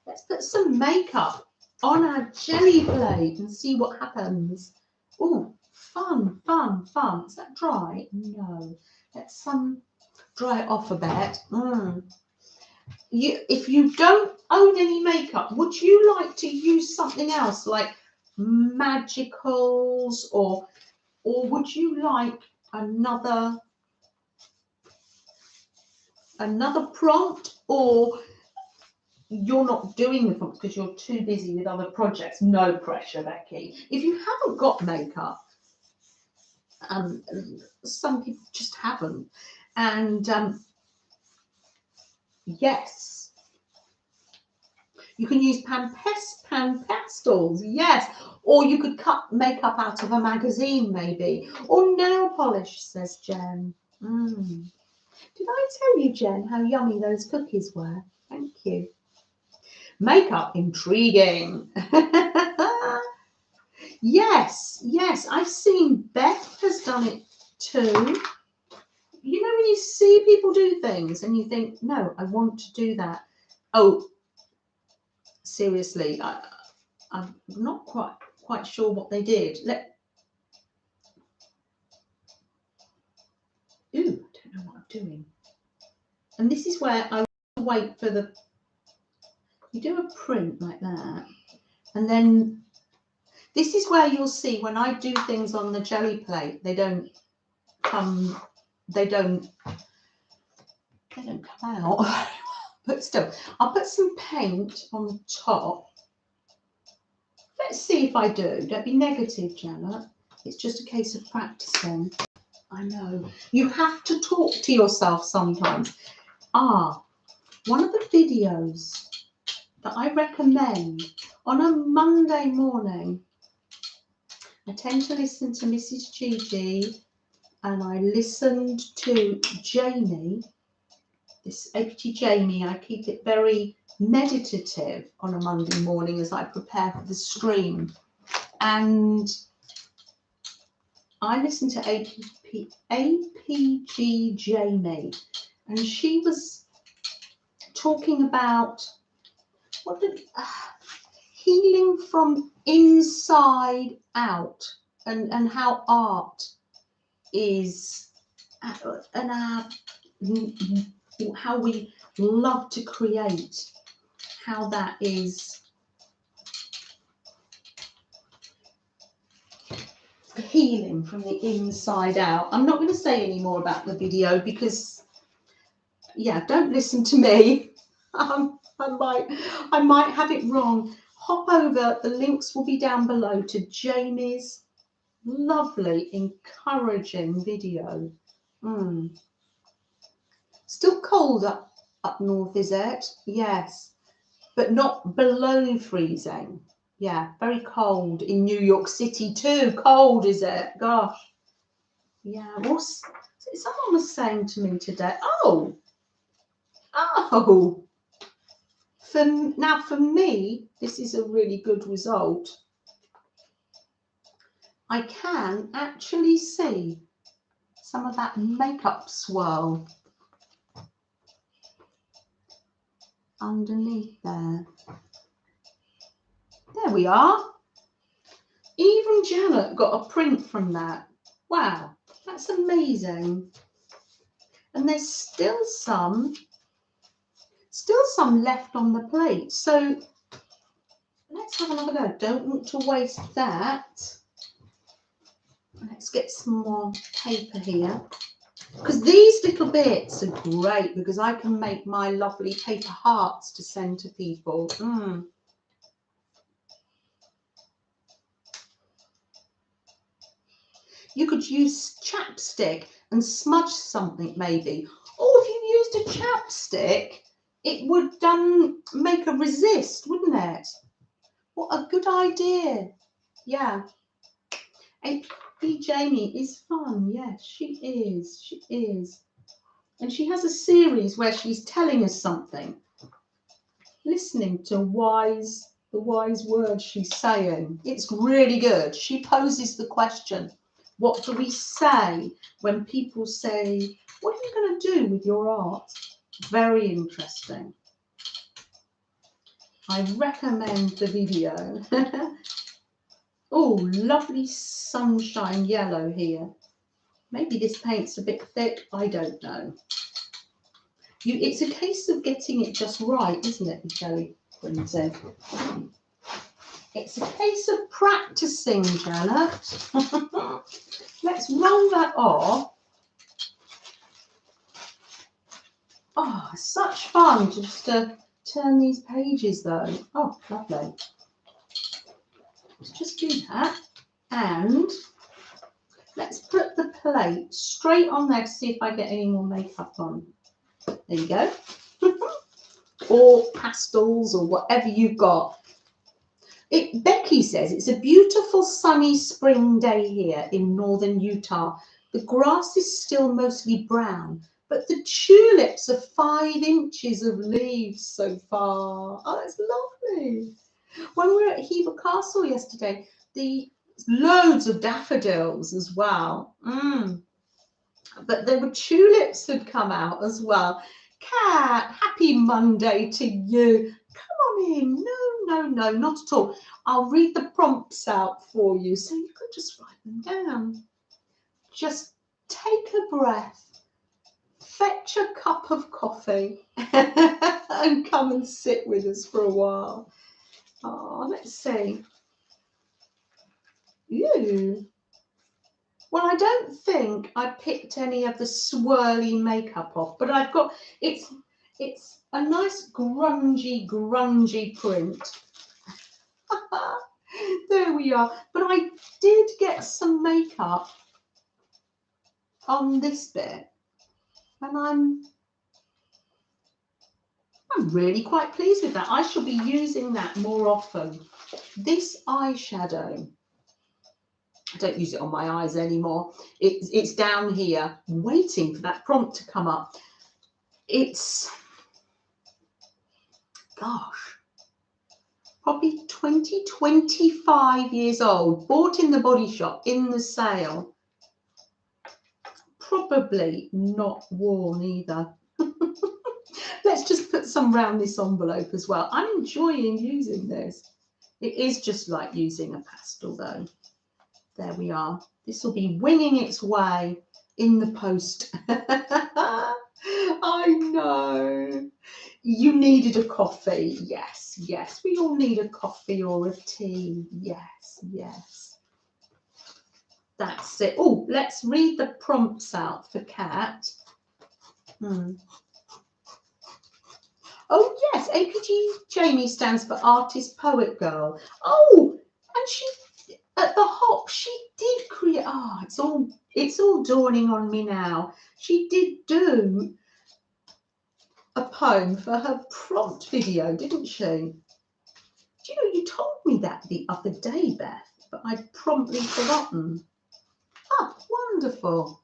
Let's put some makeup on our jelly plate and see what happens. Oh, fun. Is that dry? No. Let's dry it off a bit. If you don't own any makeup, would you like to use something else like magicals, or would you like another prompt, or you're not doing the prompts because you're too busy with other projects? No pressure, Becky. If you haven't got makeup, some people just haven't, and yes, you can use pan pastels, yes, or you could cut makeup out of a magazine maybe, or nail polish, says Jen. Did I tell you, Jen, how yummy those cookies were? Thank you. Makeup, intriguing. Yes, I've seen Beth has done it too. You know, when you see people do things and you think, no, I want to do that. Oh, seriously, I'm not quite sure what they did. Ooh, I don't know what I'm doing. And this is where I wait for the, you do a print like that, and then this is where you'll see when I do things on the jelly plate, they don't come out. But still, I'll put some paint on the top. Let's see if I do. Don't be negative, Janet. It's just a case of practicing. I know. You have to talk to yourself sometimes. One of the videos that I recommend on a Monday morning, I tend to listen to Mrs. Gigi, and I listened to Jamie, this APT Jamie. I keep it very meditative on a Monday morning as I prepare for the stream. And I listened to APG Jamie, and she was talking about healing from inside out, and how art is, and how we love to create, how that is healing from the inside out. I'm not going to say any more about the video because, yeah, don't listen to me. I might have it wrong. Hop over, the links will be down below to Jamie's lovely, encouraging video. Still cold up north, is it? Yes, but not below freezing. Yeah, very cold in New York City too. Cold, is it? Gosh. Yeah, someone was saying to me today, for me, this is a really good result. I can actually see some of that makeup swirl underneath there. There we are. Even Janet got a print from that. Wow, that's amazing. And there's still some left on the plate. So let's have another go. Don't want to waste that. Let's get some more paper here, because these little bits are great, because I can make my lovely paper hearts to send to people. You could use chapstick and smudge something maybe. Or if you used a chapstick, it would make a resist, wouldn't it? What a good idea. Yeah. Jamie is fun. Yes, she is. She is. And she has a series where she's telling us something, listening to the wise words she's saying. It's really good. She poses the question, what do we say when people say, what are you going to do with your art? Very interesting. I recommend the video. Oh, lovely sunshine yellow here. Maybe this paint's a bit thick. I don't know. It's a case of getting it just right, isn't it, Gelli printing? It's a case of practicing, Janet. Let's roll that off. Oh, it's such fun just to turn these pages, though. Oh, lovely. Let's just do that. And let's put the plate straight on there to see if I get any more makeup on. There you go. Or pastels or whatever you've got. Becky says it's a beautiful sunny spring day here in northern Utah. The grass is still mostly brown, but the tulips are 5 inches of leaves so far. Oh, that's lovely. When we were at Hever Castle yesterday, loads of daffodils as well. But there were tulips had come out as well. Kat, happy Monday to you. Come on in. No, not at all. I'll read the prompts out for you so you can just write them down. Just take a breath, fetch a cup of coffee and come and sit with us for a while. Oh, let's see. Ooh. Well, I don't think I picked any of the swirly makeup off, but I've got, it's a nice grungy print. There we are. But I did get some makeup on this bit, and I'm really quite pleased with that. I shall be using that more often. This eyeshadow, I don't use it on my eyes anymore. It's down here waiting for that prompt to come up. It's, gosh, probably 20, 25 years old, bought in the Body Shop in the sale. Probably not worn either. Let's just put some around this envelope as well. I'm enjoying using this. It is just like using a pastel though. There we are. This will be winging its way in the post. I know. You needed a coffee. Yes, yes. We all need a coffee or a tea. Yes, yes. That's it. Oh, let's read the prompts out for Kat. Oh, yes. APG Jamie stands for Artist Poet Girl. Oh, and she, at the hop, she did create, it's all dawning on me now. She did do a poem for her prompt video, didn't she? Do you know, you told me that the other day, Beth, but I'd promptly forgotten. Ah, wonderful.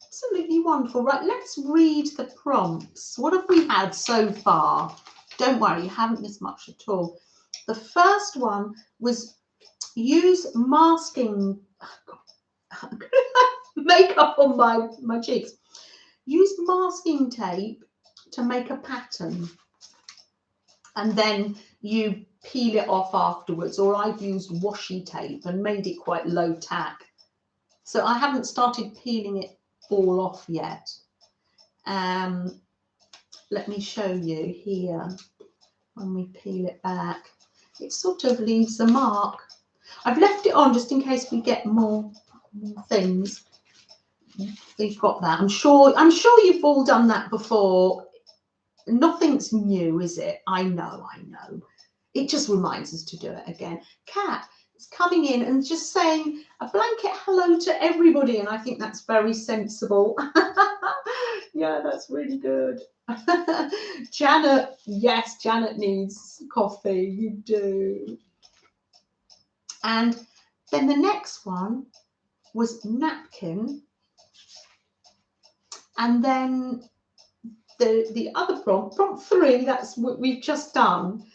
Absolutely wonderful. Right, let's read the prompts. What have we had so far? Don't worry, you haven't missed much at all. The first one was use masking, makeup on my cheeks. Use masking tape to make a pattern, and then you peel it off afterwards, or I've used washi tape and made it quite low tack. So I haven't started peeling it all off yet. Let me show you here. When we peel it back, it sort of leaves a mark. I've left it on just in case we get more things. We've got that. I'm sure you've all done that before. Nothing's new, is it? I know. It just reminds us to do it again. Kat is coming in and just saying a blanket hello to everybody, and I think that's very sensible. Yeah, that's really good. Janet, yes, Janet needs coffee. You do. And then the next one was napkin, and then the other prompt 3, that's what we've just done.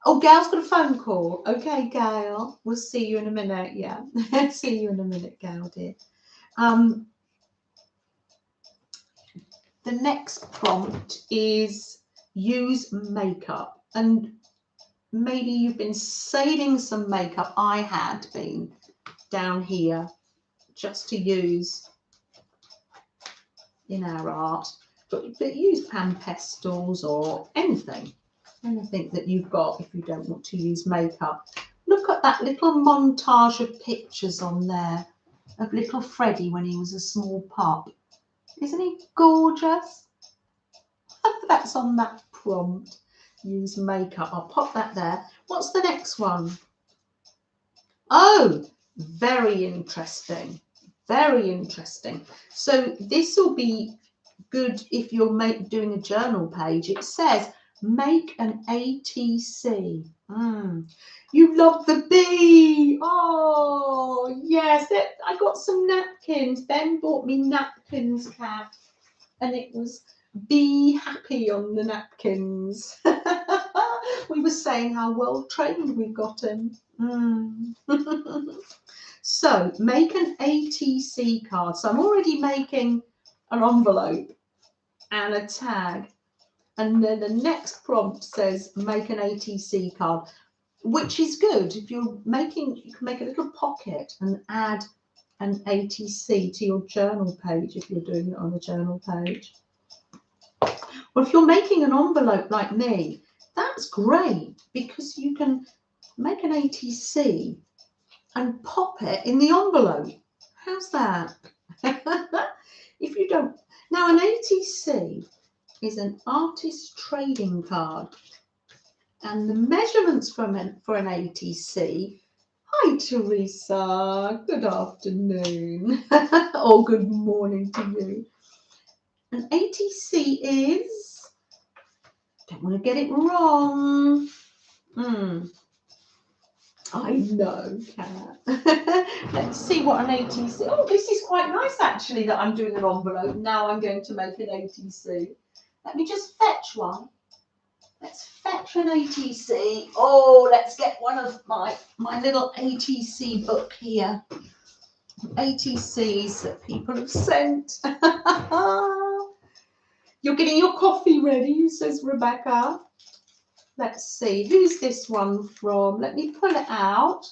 Oh, Gail's got a phone call. Okay, Gail, we'll see you in a minute. Yeah, see you in a minute, Gail, dear. The next prompt is use makeup, and maybe you've been saving some makeup. I had been down here just to use in our art, but use pan pastels or anything that you've got if you don't want to use makeup. Look at that little montage of pictures on there of little Freddie when he was a small pup. Isn't he gorgeous? That's on that prompt. Use makeup. I'll pop that there. What's the next one? Oh, very interesting. Very interesting. So this will be good if you're doing a journal page. It says make an ATC. You love the bee. Oh, yes. I got some napkins. Ben bought me napkins, Kat, and it was be happy on the napkins. We were saying how well trained we got him. So make an ATC card. So I'm already making an envelope and a tag. And then the next prompt says make an ATC card, which is good. If you're making, you can make a little pocket and add an ATC to your journal page if you're doing it on a journal page. Or if you're making an envelope like me, that's great because you can make an ATC and pop it in the envelope. How's that? If you don't, now an ATC is an artist trading card, and the measurements for an ATC. Hi Teresa, good afternoon or good morning to you. An ATC is, don't want to get it wrong. I know, Kat. Let's see what an ATC. Oh, this is quite nice actually that I'm doing an envelope. Now I'm going to make an ATC. Let me just fetch one. Let's fetch an ATC. Oh, let's get one of my little ATC book here. ATCs that people have sent. You're getting your coffee ready, says Rebecca. Let's see, who's this one from? Let me pull it out.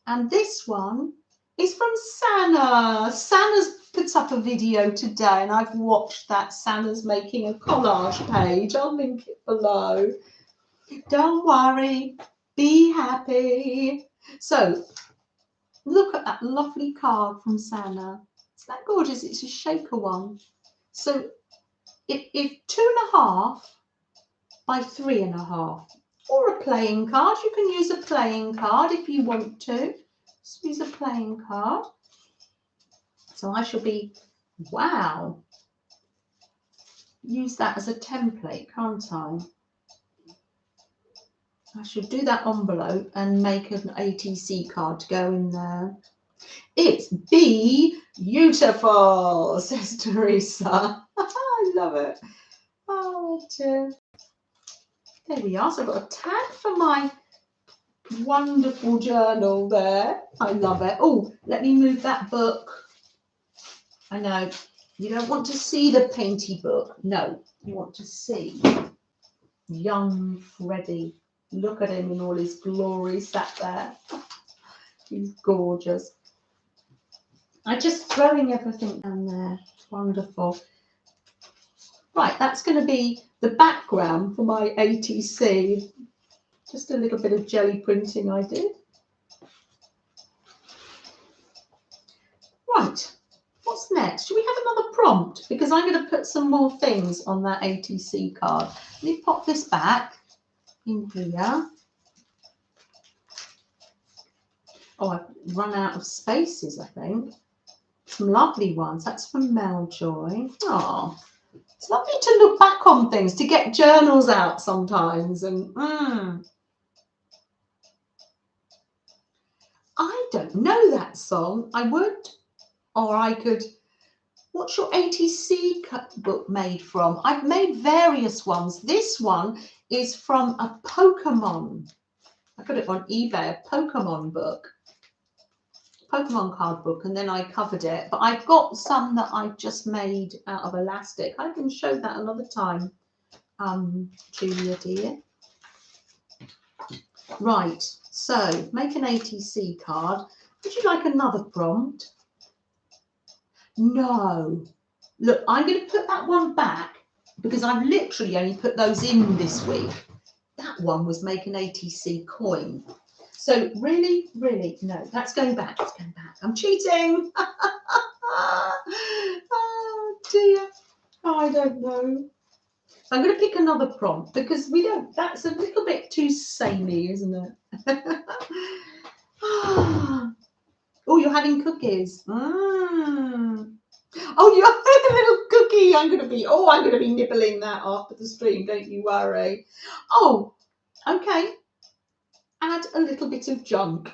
And this one is from Sana. Sana's put up a video today and I've watched that. Sana's making a collage page. I'll link it below. Don't worry, be happy. So look at that lovely card from Sana. Isn't that gorgeous? It's a shaker one. So if 2.5 by 3.5, or a playing card. You can use a playing card if you want to. Just use a playing card. So I shall be, wow, use that as a template, can't I? I should do that envelope and make an ATC card to go in there. It's beautiful, says Teresa. I love it. Oh, dear. There we are. So I've got a tag for my wonderful journal there. I love it. Oh, let me move that book. I know you don't want to see the painty book. No, you want to see young Freddie. Look at him in all his glory sat there. He's gorgeous. I'm just throwing everything down there. Wonderful. Right, that's going to be the background for my ATC. Just a little bit of jelly printing I did. Right, what's next? Should we have another prompt? Because I'm going to put some more things on that ATC card. Let me pop this back in here. Oh, I've run out of spaces, I think. Some lovely ones. That's from Meljoy. Oh, it's lovely to look back on things, to get journals out sometimes. And I don't know that song. I would, or I could. What's your ATC book made from? I've made various ones. This one is from a Pokemon. I put it on eBay, a Pokemon book. Pokemon card book, and then I covered it. But I've got some that I've just made out of elastic. I can show that another time, Julia dear. Right, so make an ATC card. Would you like another prompt? No. Look, I'm going to put that one back because I've literally only put those in this week. That one was make an ATC coin. So really, no, that's going back. It's going back. I'm cheating. Oh dear. Oh, I don't know. I'm going to pick another prompt because we don't. That's a little bit too samey, isn't it? Oh, you're having cookies. Oh, you're having a little cookie. I'm going to be nibbling that after the stream. Don't you worry. Oh, okay. Add a little bit of junk.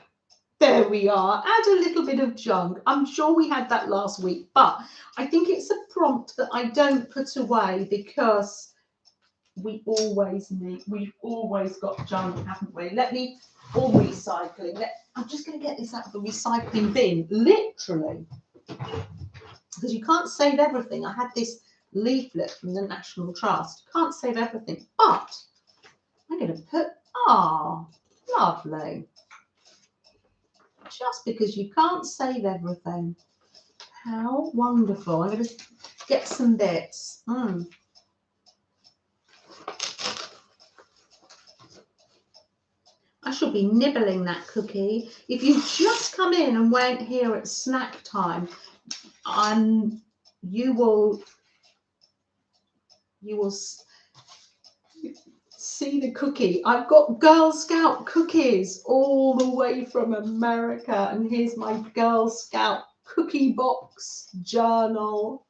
There we are. Add a little bit of junk. I'm sure we had that last week, but I think it's a prompt that I don't put away because we've always got junk, haven't we? Or recycling. I'm just going to get this out of the recycling bin, literally, because you can't save everything. I had this leaflet from the National Trust. Can't save everything, but I'm going to put, lovely. Just because you can't save everything. How wonderful. I'm going to get some bits. I shall be nibbling that cookie. If you've just come in and weren't here at snack time, you will see the cookie. I've got Girl Scout cookies all the way from America, and here's my Girl Scout cookie box journal.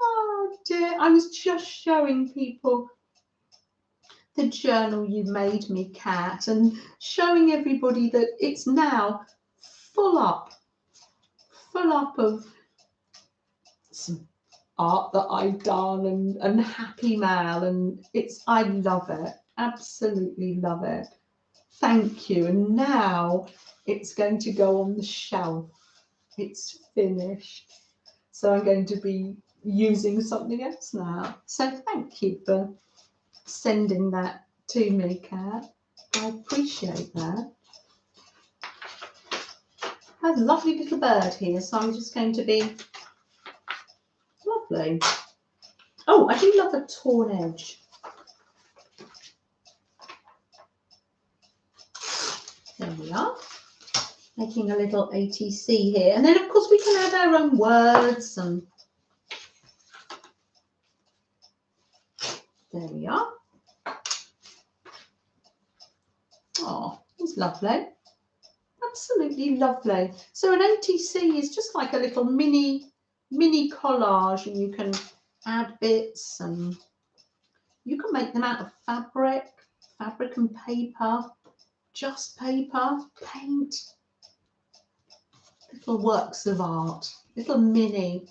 Oh dear, I was just showing people the journal you made me, Kat, and showing everybody that it's now full up of some art that I've done and happy mail, and I love it, absolutely love it. Thank you. And now it's going to go on the shelf. It's finished, so I'm going to be using something else now. So thank you for sending that to me, Kat. I appreciate that. I have a lovely little bird here, so I'm just going to be lovely. Oh, I do love a torn edge. There we are. Making a little ATC here. And then, of course, we can add our own words. And there we are. Oh, it's lovely. Absolutely lovely. So an ATC is just like a little mini collage, and you can add bits, and you can make them out of fabric and paper, just paper, paint, little works of art, little mini.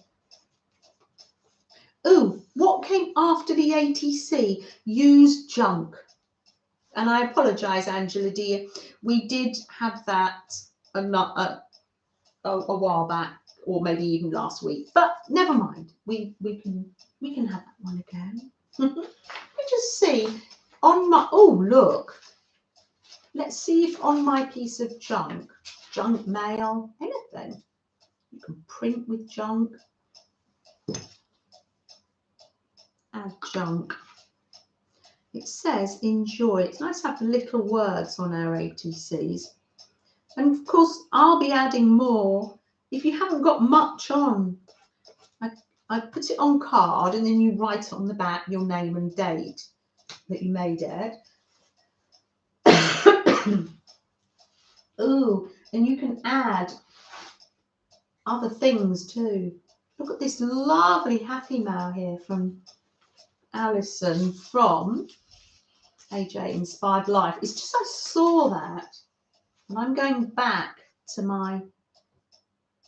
Oh, what came after the ATC? Use junk. And I apologise, Angela dear, we did have that a while back, or maybe even last week, but never mind. We can have that one again. Let me just see on my, oh look, let's see if on my piece of junk mail, anything, you can print with junk, add junk. It says enjoy. It's nice to have little words on our ATCs. And of course, I'll be adding more. If you haven't got much on, I put it on card, and then you write on the back your name and date that you made it. Oh, and you can add other things too. Look at this lovely happy mail here from Alison from AJ Inspired Life. It's just I saw that, and I'm going back to my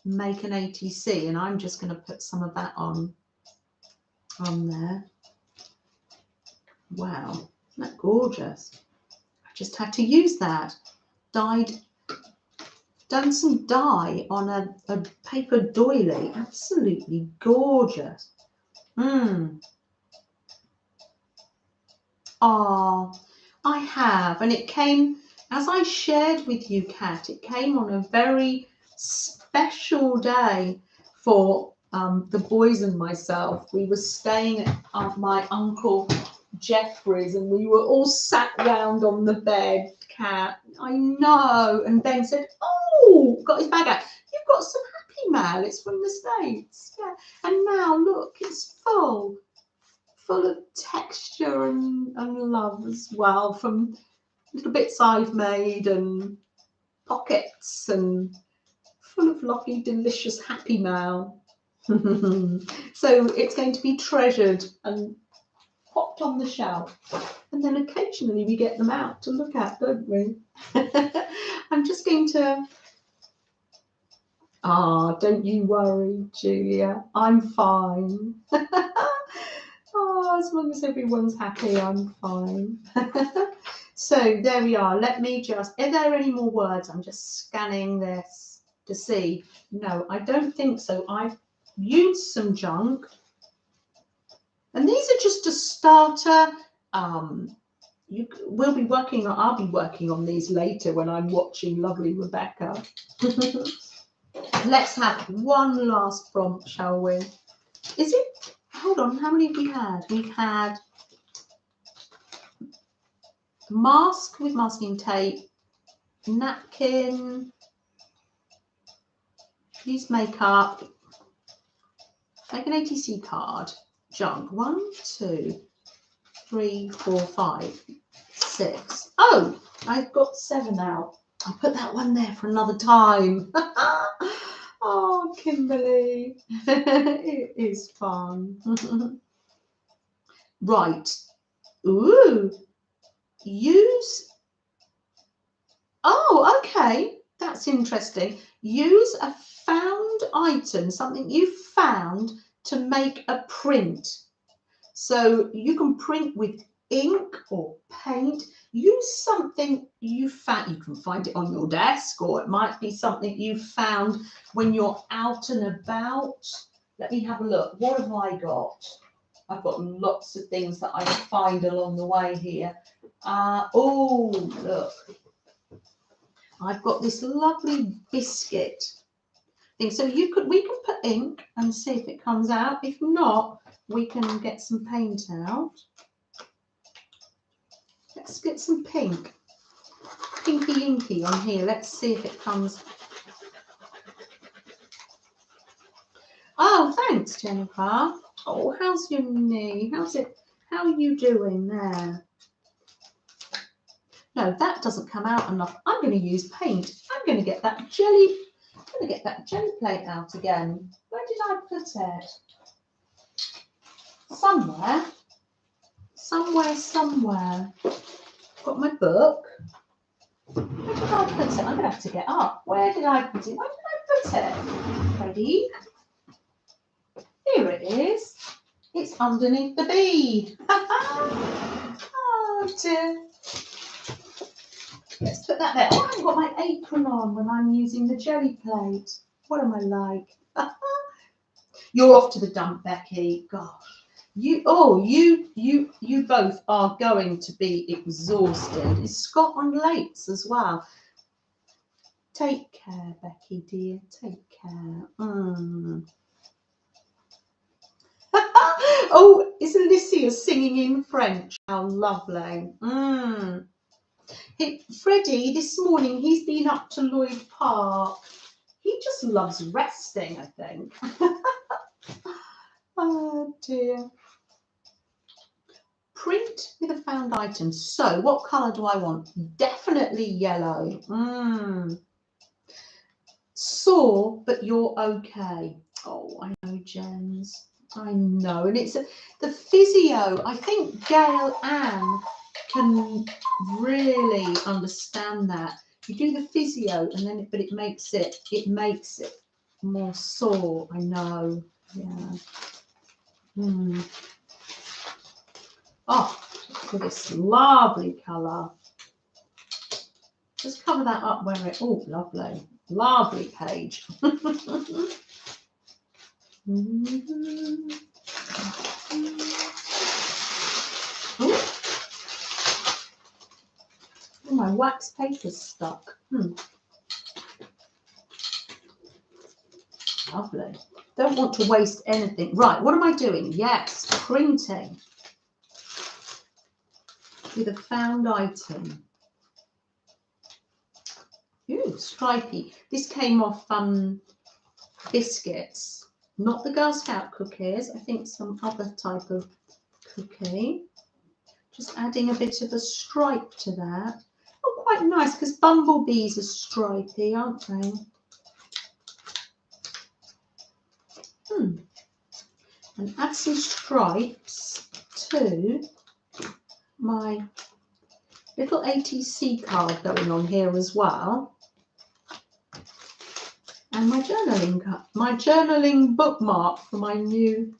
make an ATC, and I'm just going to put some of that on there. Wow, isn't that gorgeous? I just had to use that. Done some dye on a paper doily. Absolutely gorgeous. Oh, I have, and it came, as I shared with you, Kat, it came on a very special day for the boys and myself. We were staying at my uncle Jeffrey's, and we were all sat round on the bed, Kat. I know. And Ben said, oh, got his bag out. You've got some happy mail. It's from the States. Yeah. And now look, it's full of texture and love as well, from little bits I've made and pockets, and full of lovely, delicious happy mail. So it's going to be treasured and popped on the shelf, and then occasionally we get them out to look at, don't we? I'm just going to, don't you worry, Julia, I'm fine. Oh, as long as everyone's happy, I'm fine. So there we are. Let me just, are there any more words? I'm just scanning this to see. No, I don't think so. I've used some junk. And these are just a starter. I'll be working on these later when I'm watching lovely Rebecca. Let's have one last prompt, shall we? Is it? Hold on, how many have we had? We've had mask with masking tape, napkin, use makeup, make an ATC card, junk. 1, 2, 3, 4, 5, 6. Oh, I've got 7 out. I'll put that one there for another time. Oh, Kimberly, it is fun. Right. Ooh, use. Oh, okay. That's interesting. Use a found item, something you found, to make a print. So you can print with ink or paint. Use something you found. You can find it on your desk, or it might be something you found when you're out and about. Let me have a look. What have I got? I've got lots of things that I find along the way here. Oh, look. I've got this lovely biscuit thing. So we can put ink and see if it comes out. If not, we can get some paint out. Let's get some pink. Pinky inky on here. Let's see if it comes. Oh, thanks, Jennifer. Oh, how's your knee? How's it? How are you doing there? No, that doesn't come out enough. I'm going to use paint. I'm going to get that jelly. I'm going to get that jelly plate out again. Where did I put it? Somewhere. Somewhere. Got my book. Where did I put it? I'm going to have to get up. Where did I put it? Where did I put it? Ready? Here it is. It's underneath the bead. Oh dear. Let's put that there. Oh, I haven't got my apron on when I'm using the jelly plate. What am I like? You're off to the dump, Becky. Gosh. You both are going to be exhausted. Is Scott on lates as well? Take care, Becky dear. Take care. Oh, is Alicia singing in French? How lovely. Hey, Freddie, this morning he's been up to Lloyd Park. He just loves resting, I think. Oh dear. Print with a found item. So what colour do I want? Definitely yellow. Sore, but you're okay. Oh, I know, Jens. I know. And it's the physio. I think Gail Ann can really understand that. You do the physio and then it makes it more sore. I know. Yeah. Oh, look at this lovely colour. Just cover that up where it. Oh, lovely. Lovely page. Oh, my wax paper's stuck. Lovely. Don't want to waste anything. Right, what am I doing? Yes, printing with a found item. Ooh, stripy. This came off biscuits, not the Girl Scout cookies. I think some other type of cookie. Just adding a bit of a stripe to that. Oh, quite nice, because bumblebees are stripy, aren't they? And add some stripes to my little ATC card going on here as well. And my journaling bookmark for my new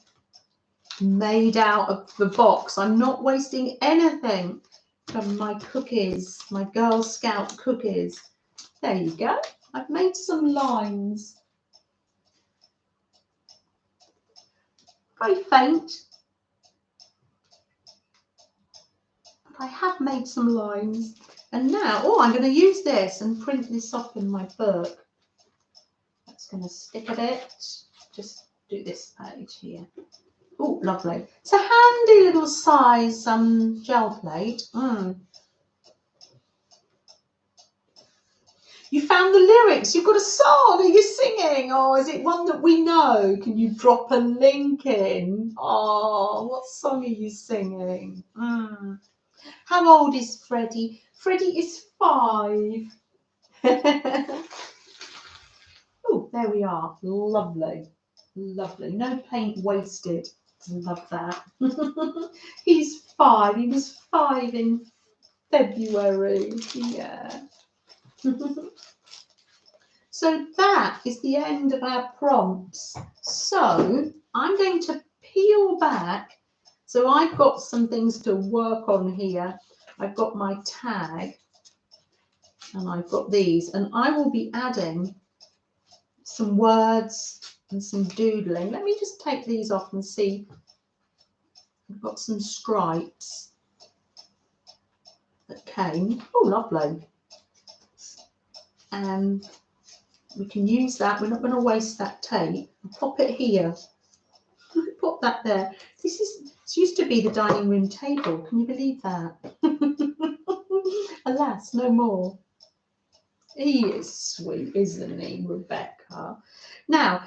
made out of the box. I'm not wasting anything from my cookies, my Girl Scout cookies. There you go. I've made some lines. Very faint. I have made some lines. And now, oh, I'm going to use this and print this off in my book. That's going to stick a bit. Just do this page here. Oh, lovely. It's a handy little size gel plate. You found the lyrics. You've got a song. Are you singing? Oh, is it one that we know? Can you drop a link in? Oh, what song are you singing? How old is Freddie? Freddie is 5. Oh, there we are. Lovely. Lovely. No paint wasted. Love that. He's 5. He was 5 in February. Yeah. So that is the end of our prompts. So I'm going to peel back. So I've got some things to work on here. I've got my tag and I've got these, and I will be adding some words and some doodling. Let me just take these off and see. I've got some stripes that came. Oh, lovely. And we can use that. We're not going to waste that tape. I'll pop it here. Pop that there. This used to be the dining room table. Can you believe that? Alas, no more. He is sweet, isn't he, Rebecca? Now,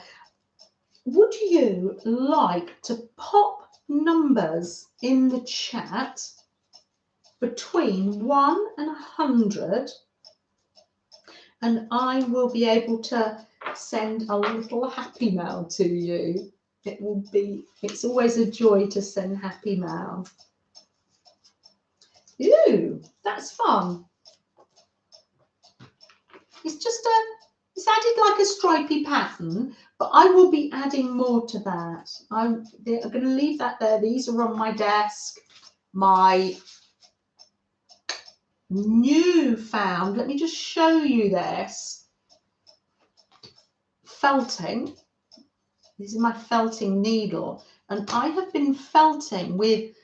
would you like to pop numbers in the chat between 1 and 100? And I will be able to send a little happy mail to you. It's always a joy to send happy mail. Ooh, that's fun. It's added like a stripy pattern, but I will be adding more to that. I'm going to leave that there. These are on my desk. My newfound, let me just show you this. Felting. This is my felting needle, and I have been felting with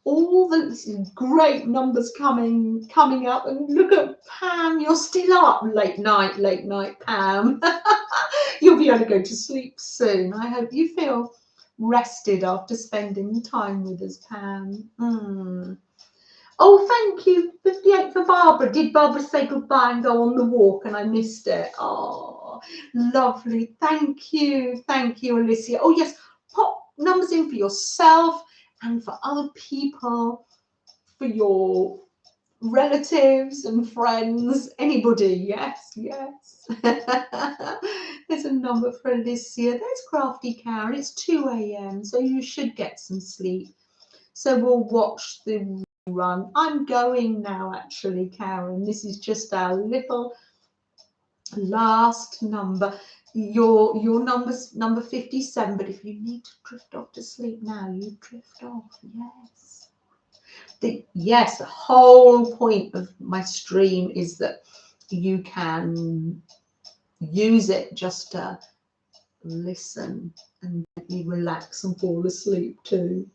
all the great numbers coming up. And look at Pam, you're still up. Late night, Pam. You'll be able to go to sleep soon. I hope you feel rested after spending time with us, Pam. Oh, thank you. 58 for Barbara. Did Barbara say goodbye and go on the walk and I missed it? Oh, lovely. Thank you. Thank you, Alicia. Oh, yes. Pop numbers in for yourself and for other people, for your relatives and friends, anybody. Yes, yes. There's a number for Alicia. There's Crafty Karen. It's 2 a.m, so you should get some sleep. So we'll watch the run. I'm going now, actually, Karen. This is just our little last number. Your number's number 57, but if you need to drift off to sleep now, you drift off. Yes. The whole point of my stream is that you can use it just to listen and gently relax and fall asleep too.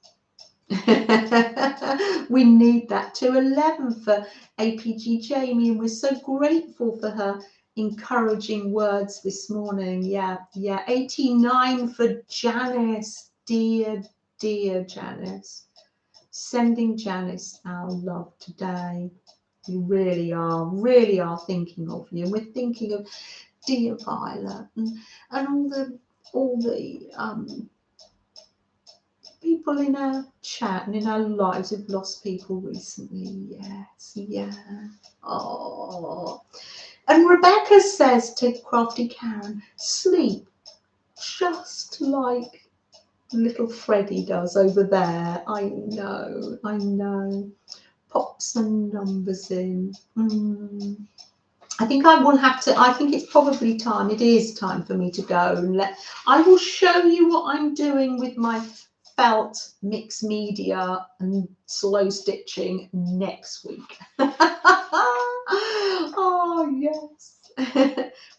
We need that. 211 for APG Jamie, and we're so grateful for her encouraging words this morning. Yeah. 89 for Janice. Dear Janice. Sending Janice our love today. We really are thinking of you. We're thinking of dear Violet and all the people in our chat and in our lives who've lost people recently. Yes, yeah. Oh. And Rebecca says to Crafty Karen, sleep just like little Freddie does over there. I know. Pop some numbers in. I think I will have to, I think it's probably time, it is time for me to go. And I will show you what I'm doing with my felt mixed media and slow stitching next week. Oh, yes.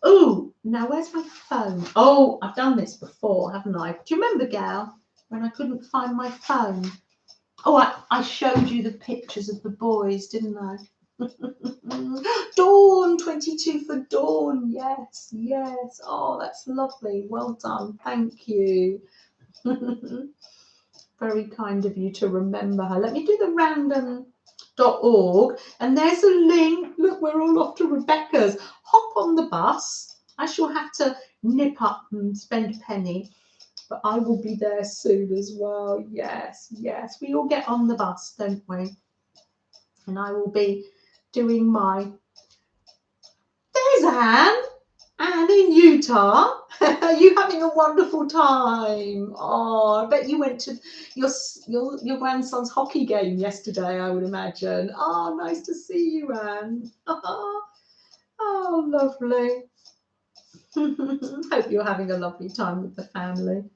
Oh, now where's my phone? Oh, I've done this before, haven't I? Do you remember, Gal, when I couldn't find my phone? Oh, I showed you the pictures of the boys, didn't I? Dawn, 22 for Dawn. Yes, yes. Oh, that's lovely. Well done. Thank you. Very kind of you to remember her. Let me do the random.org, and there's a link. Look, we're all off to Rebecca's. Hop on the bus. I shall have to nip up and spend a penny, but I will be there soon as well. Yes, yes. We all get on the bus, don't we? And I will be doing my... There's Anne. Anne in Utah. Are you having a wonderful time? Oh, I bet you went to your grandson's hockey game yesterday, I would imagine. Oh, nice to see you, Anne. Oh, lovely. Hope you're having a lovely time with the family.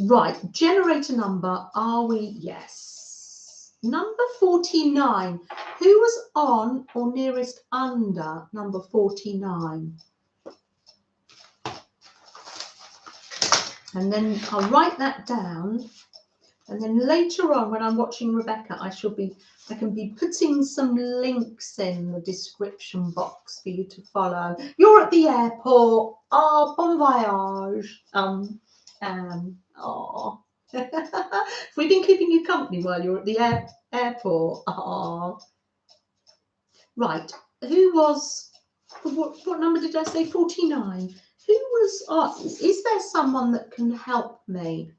Right, generator number, are we? Yes. Number 49. Who was on or nearest under number 49? And then I'll write that down. And then later on, when I'm watching Rebecca, I can be putting some links in the description box for you to follow. You're at the airport. Oh, bon voyage. Oh. We've been keeping you company while you're at the airport. Oh. Right. Who was, what number did I say? 49. Who was, is there someone that can help me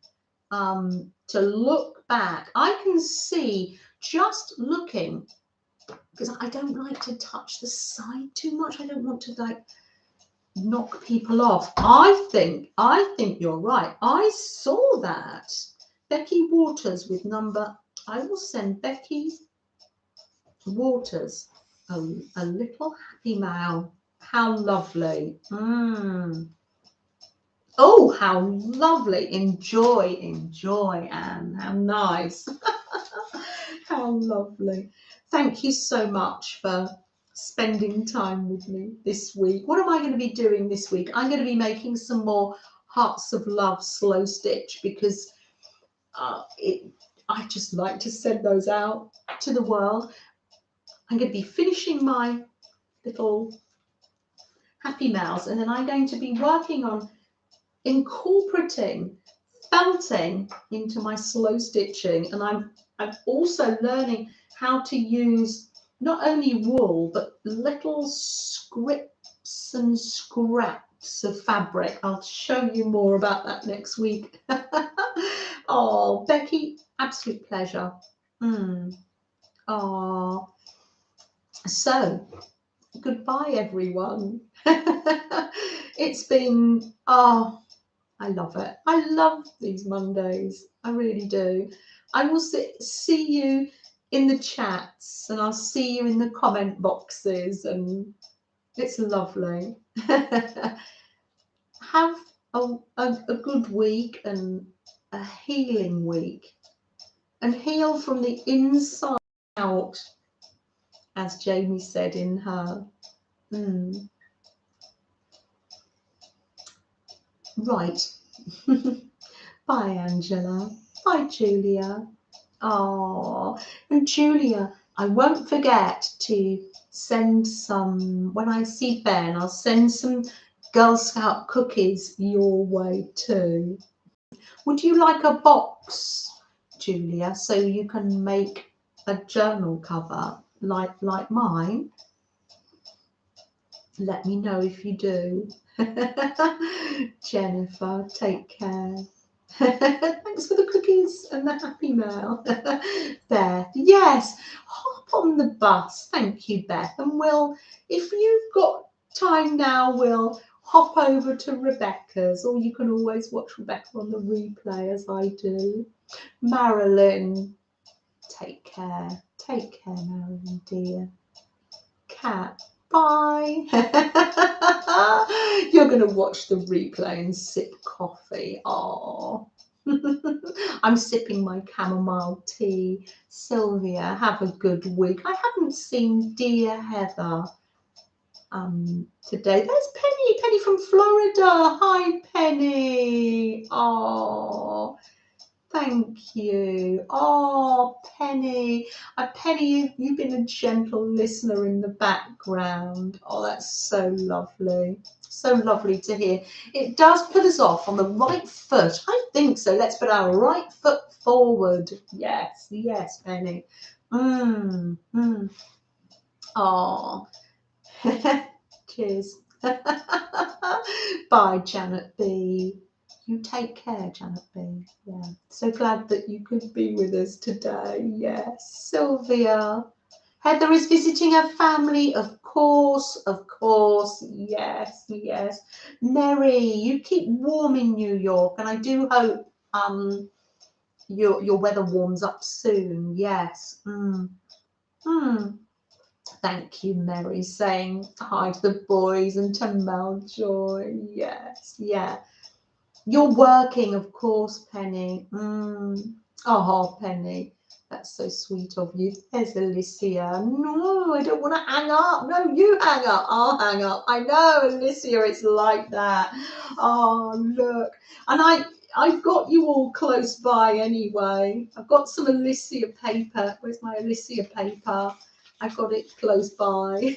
to look back? I can see just looking, because I don't like to touch the side too much. I don't want to like knock people off. I think you're right. I saw that. Becky Waters with number, I will send Becky Waters a little happy mail. How lovely. Oh, how lovely. Enjoy, Anne. How nice. How lovely. Thank you so much for spending time with me this week. What am I going to be doing this week? I'm going to be making some more Hearts of Love slow stitch, because I just like to send those out to the world. I'm going to be finishing my little happy mails, and then I'm going to be working on incorporating felting into my slow stitching. And I'm also learning how to use not only wool but little scripts and scraps of fabric. I'll show you more about that next week. Oh, Becky, absolute pleasure. Oh, so goodbye everyone. It's been, oh, I love it. I love these Mondays. I really do. I will see you in the chats, and I'll see you in the comment boxes, and it's lovely. Have a good week and a healing week, and heal from the inside out, as Jamie said in her. Right. Bye, Angela. Bye, Julia. Oh, and Julia, I won't forget to send some, when I see Ben, I'll send some Girl Scout cookies your way too. Would you like a box, Julia, so you can make a journal cover like mine? Let me know if you do. Jennifer, take care. Thanks for the cookies and the happy mail. Beth, yes, hop on the bus. Thank you, Beth. And we'll, if you've got time now, we'll hop over to Rebecca's, or you can always watch Rebecca on the replay as I do. Marilyn, take care. Take care, Marilyn, dear. Cat, bye. You're going to watch the replay and sip coffee. Oh, I'm sipping my chamomile tea. Sylvia, have a good week. I haven't seen dear Heather today. There's Penny from Florida. Hi, Penny. Oh, thank you. Oh, Penny. Penny, you've been a gentle listener in the background. Oh, that's so lovely. So lovely to hear. It does put us off on the right foot. I think so. Let's put our right foot forward. Yes, yes, Penny. Oh. Cheers. Bye, Janet B. You take care, Janet B. Yeah. So glad that you could be with us today. Yes. Sylvia. Heather is visiting her family. Of course. Of course. Yes. Yes. Mary, you keep warm in New York, and I do hope your weather warms up soon. Yes. Thank you, Mary, saying hi to the boys and to Maljoy. Yes, yeah. You're working, of course, Penny. Oh, Penny, that's so sweet of you. There's Alicia. No, I don't want to hang up. No, you hang up. I'll hang up. I know, Alicia, it's like that. Oh, look. And I've got you all close by anyway. I've got some Alicia paper. Where's my Alicia paper? I've got it close by.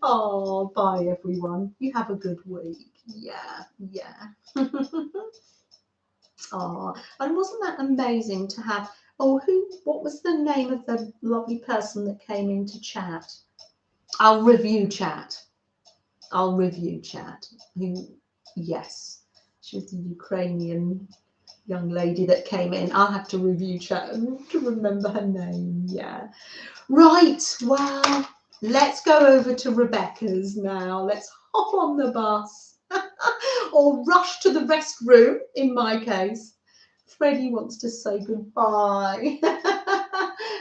Oh, bye everyone. You have a good week. Yeah, yeah. Oh, and wasn't that amazing to have? Oh, what was the name of the lovely person that came into chat? I'll review chat. Yes, she was the Ukrainian young lady that came in. I'll have to review chat to remember her name. Yeah. Right, well, let's go over to Rebecca's now. Let's hop on the bus or rush to the restroom, in my case. Freddie wants to say goodbye.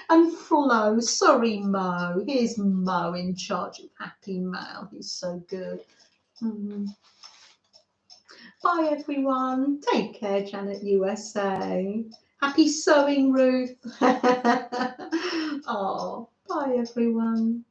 And Flo, sorry, Mo. Here's Mo in charge of Happy Mail. He's so good. Bye, everyone. Take care, Janet USA. Happy sewing, Ruth. Oh, bye, everyone.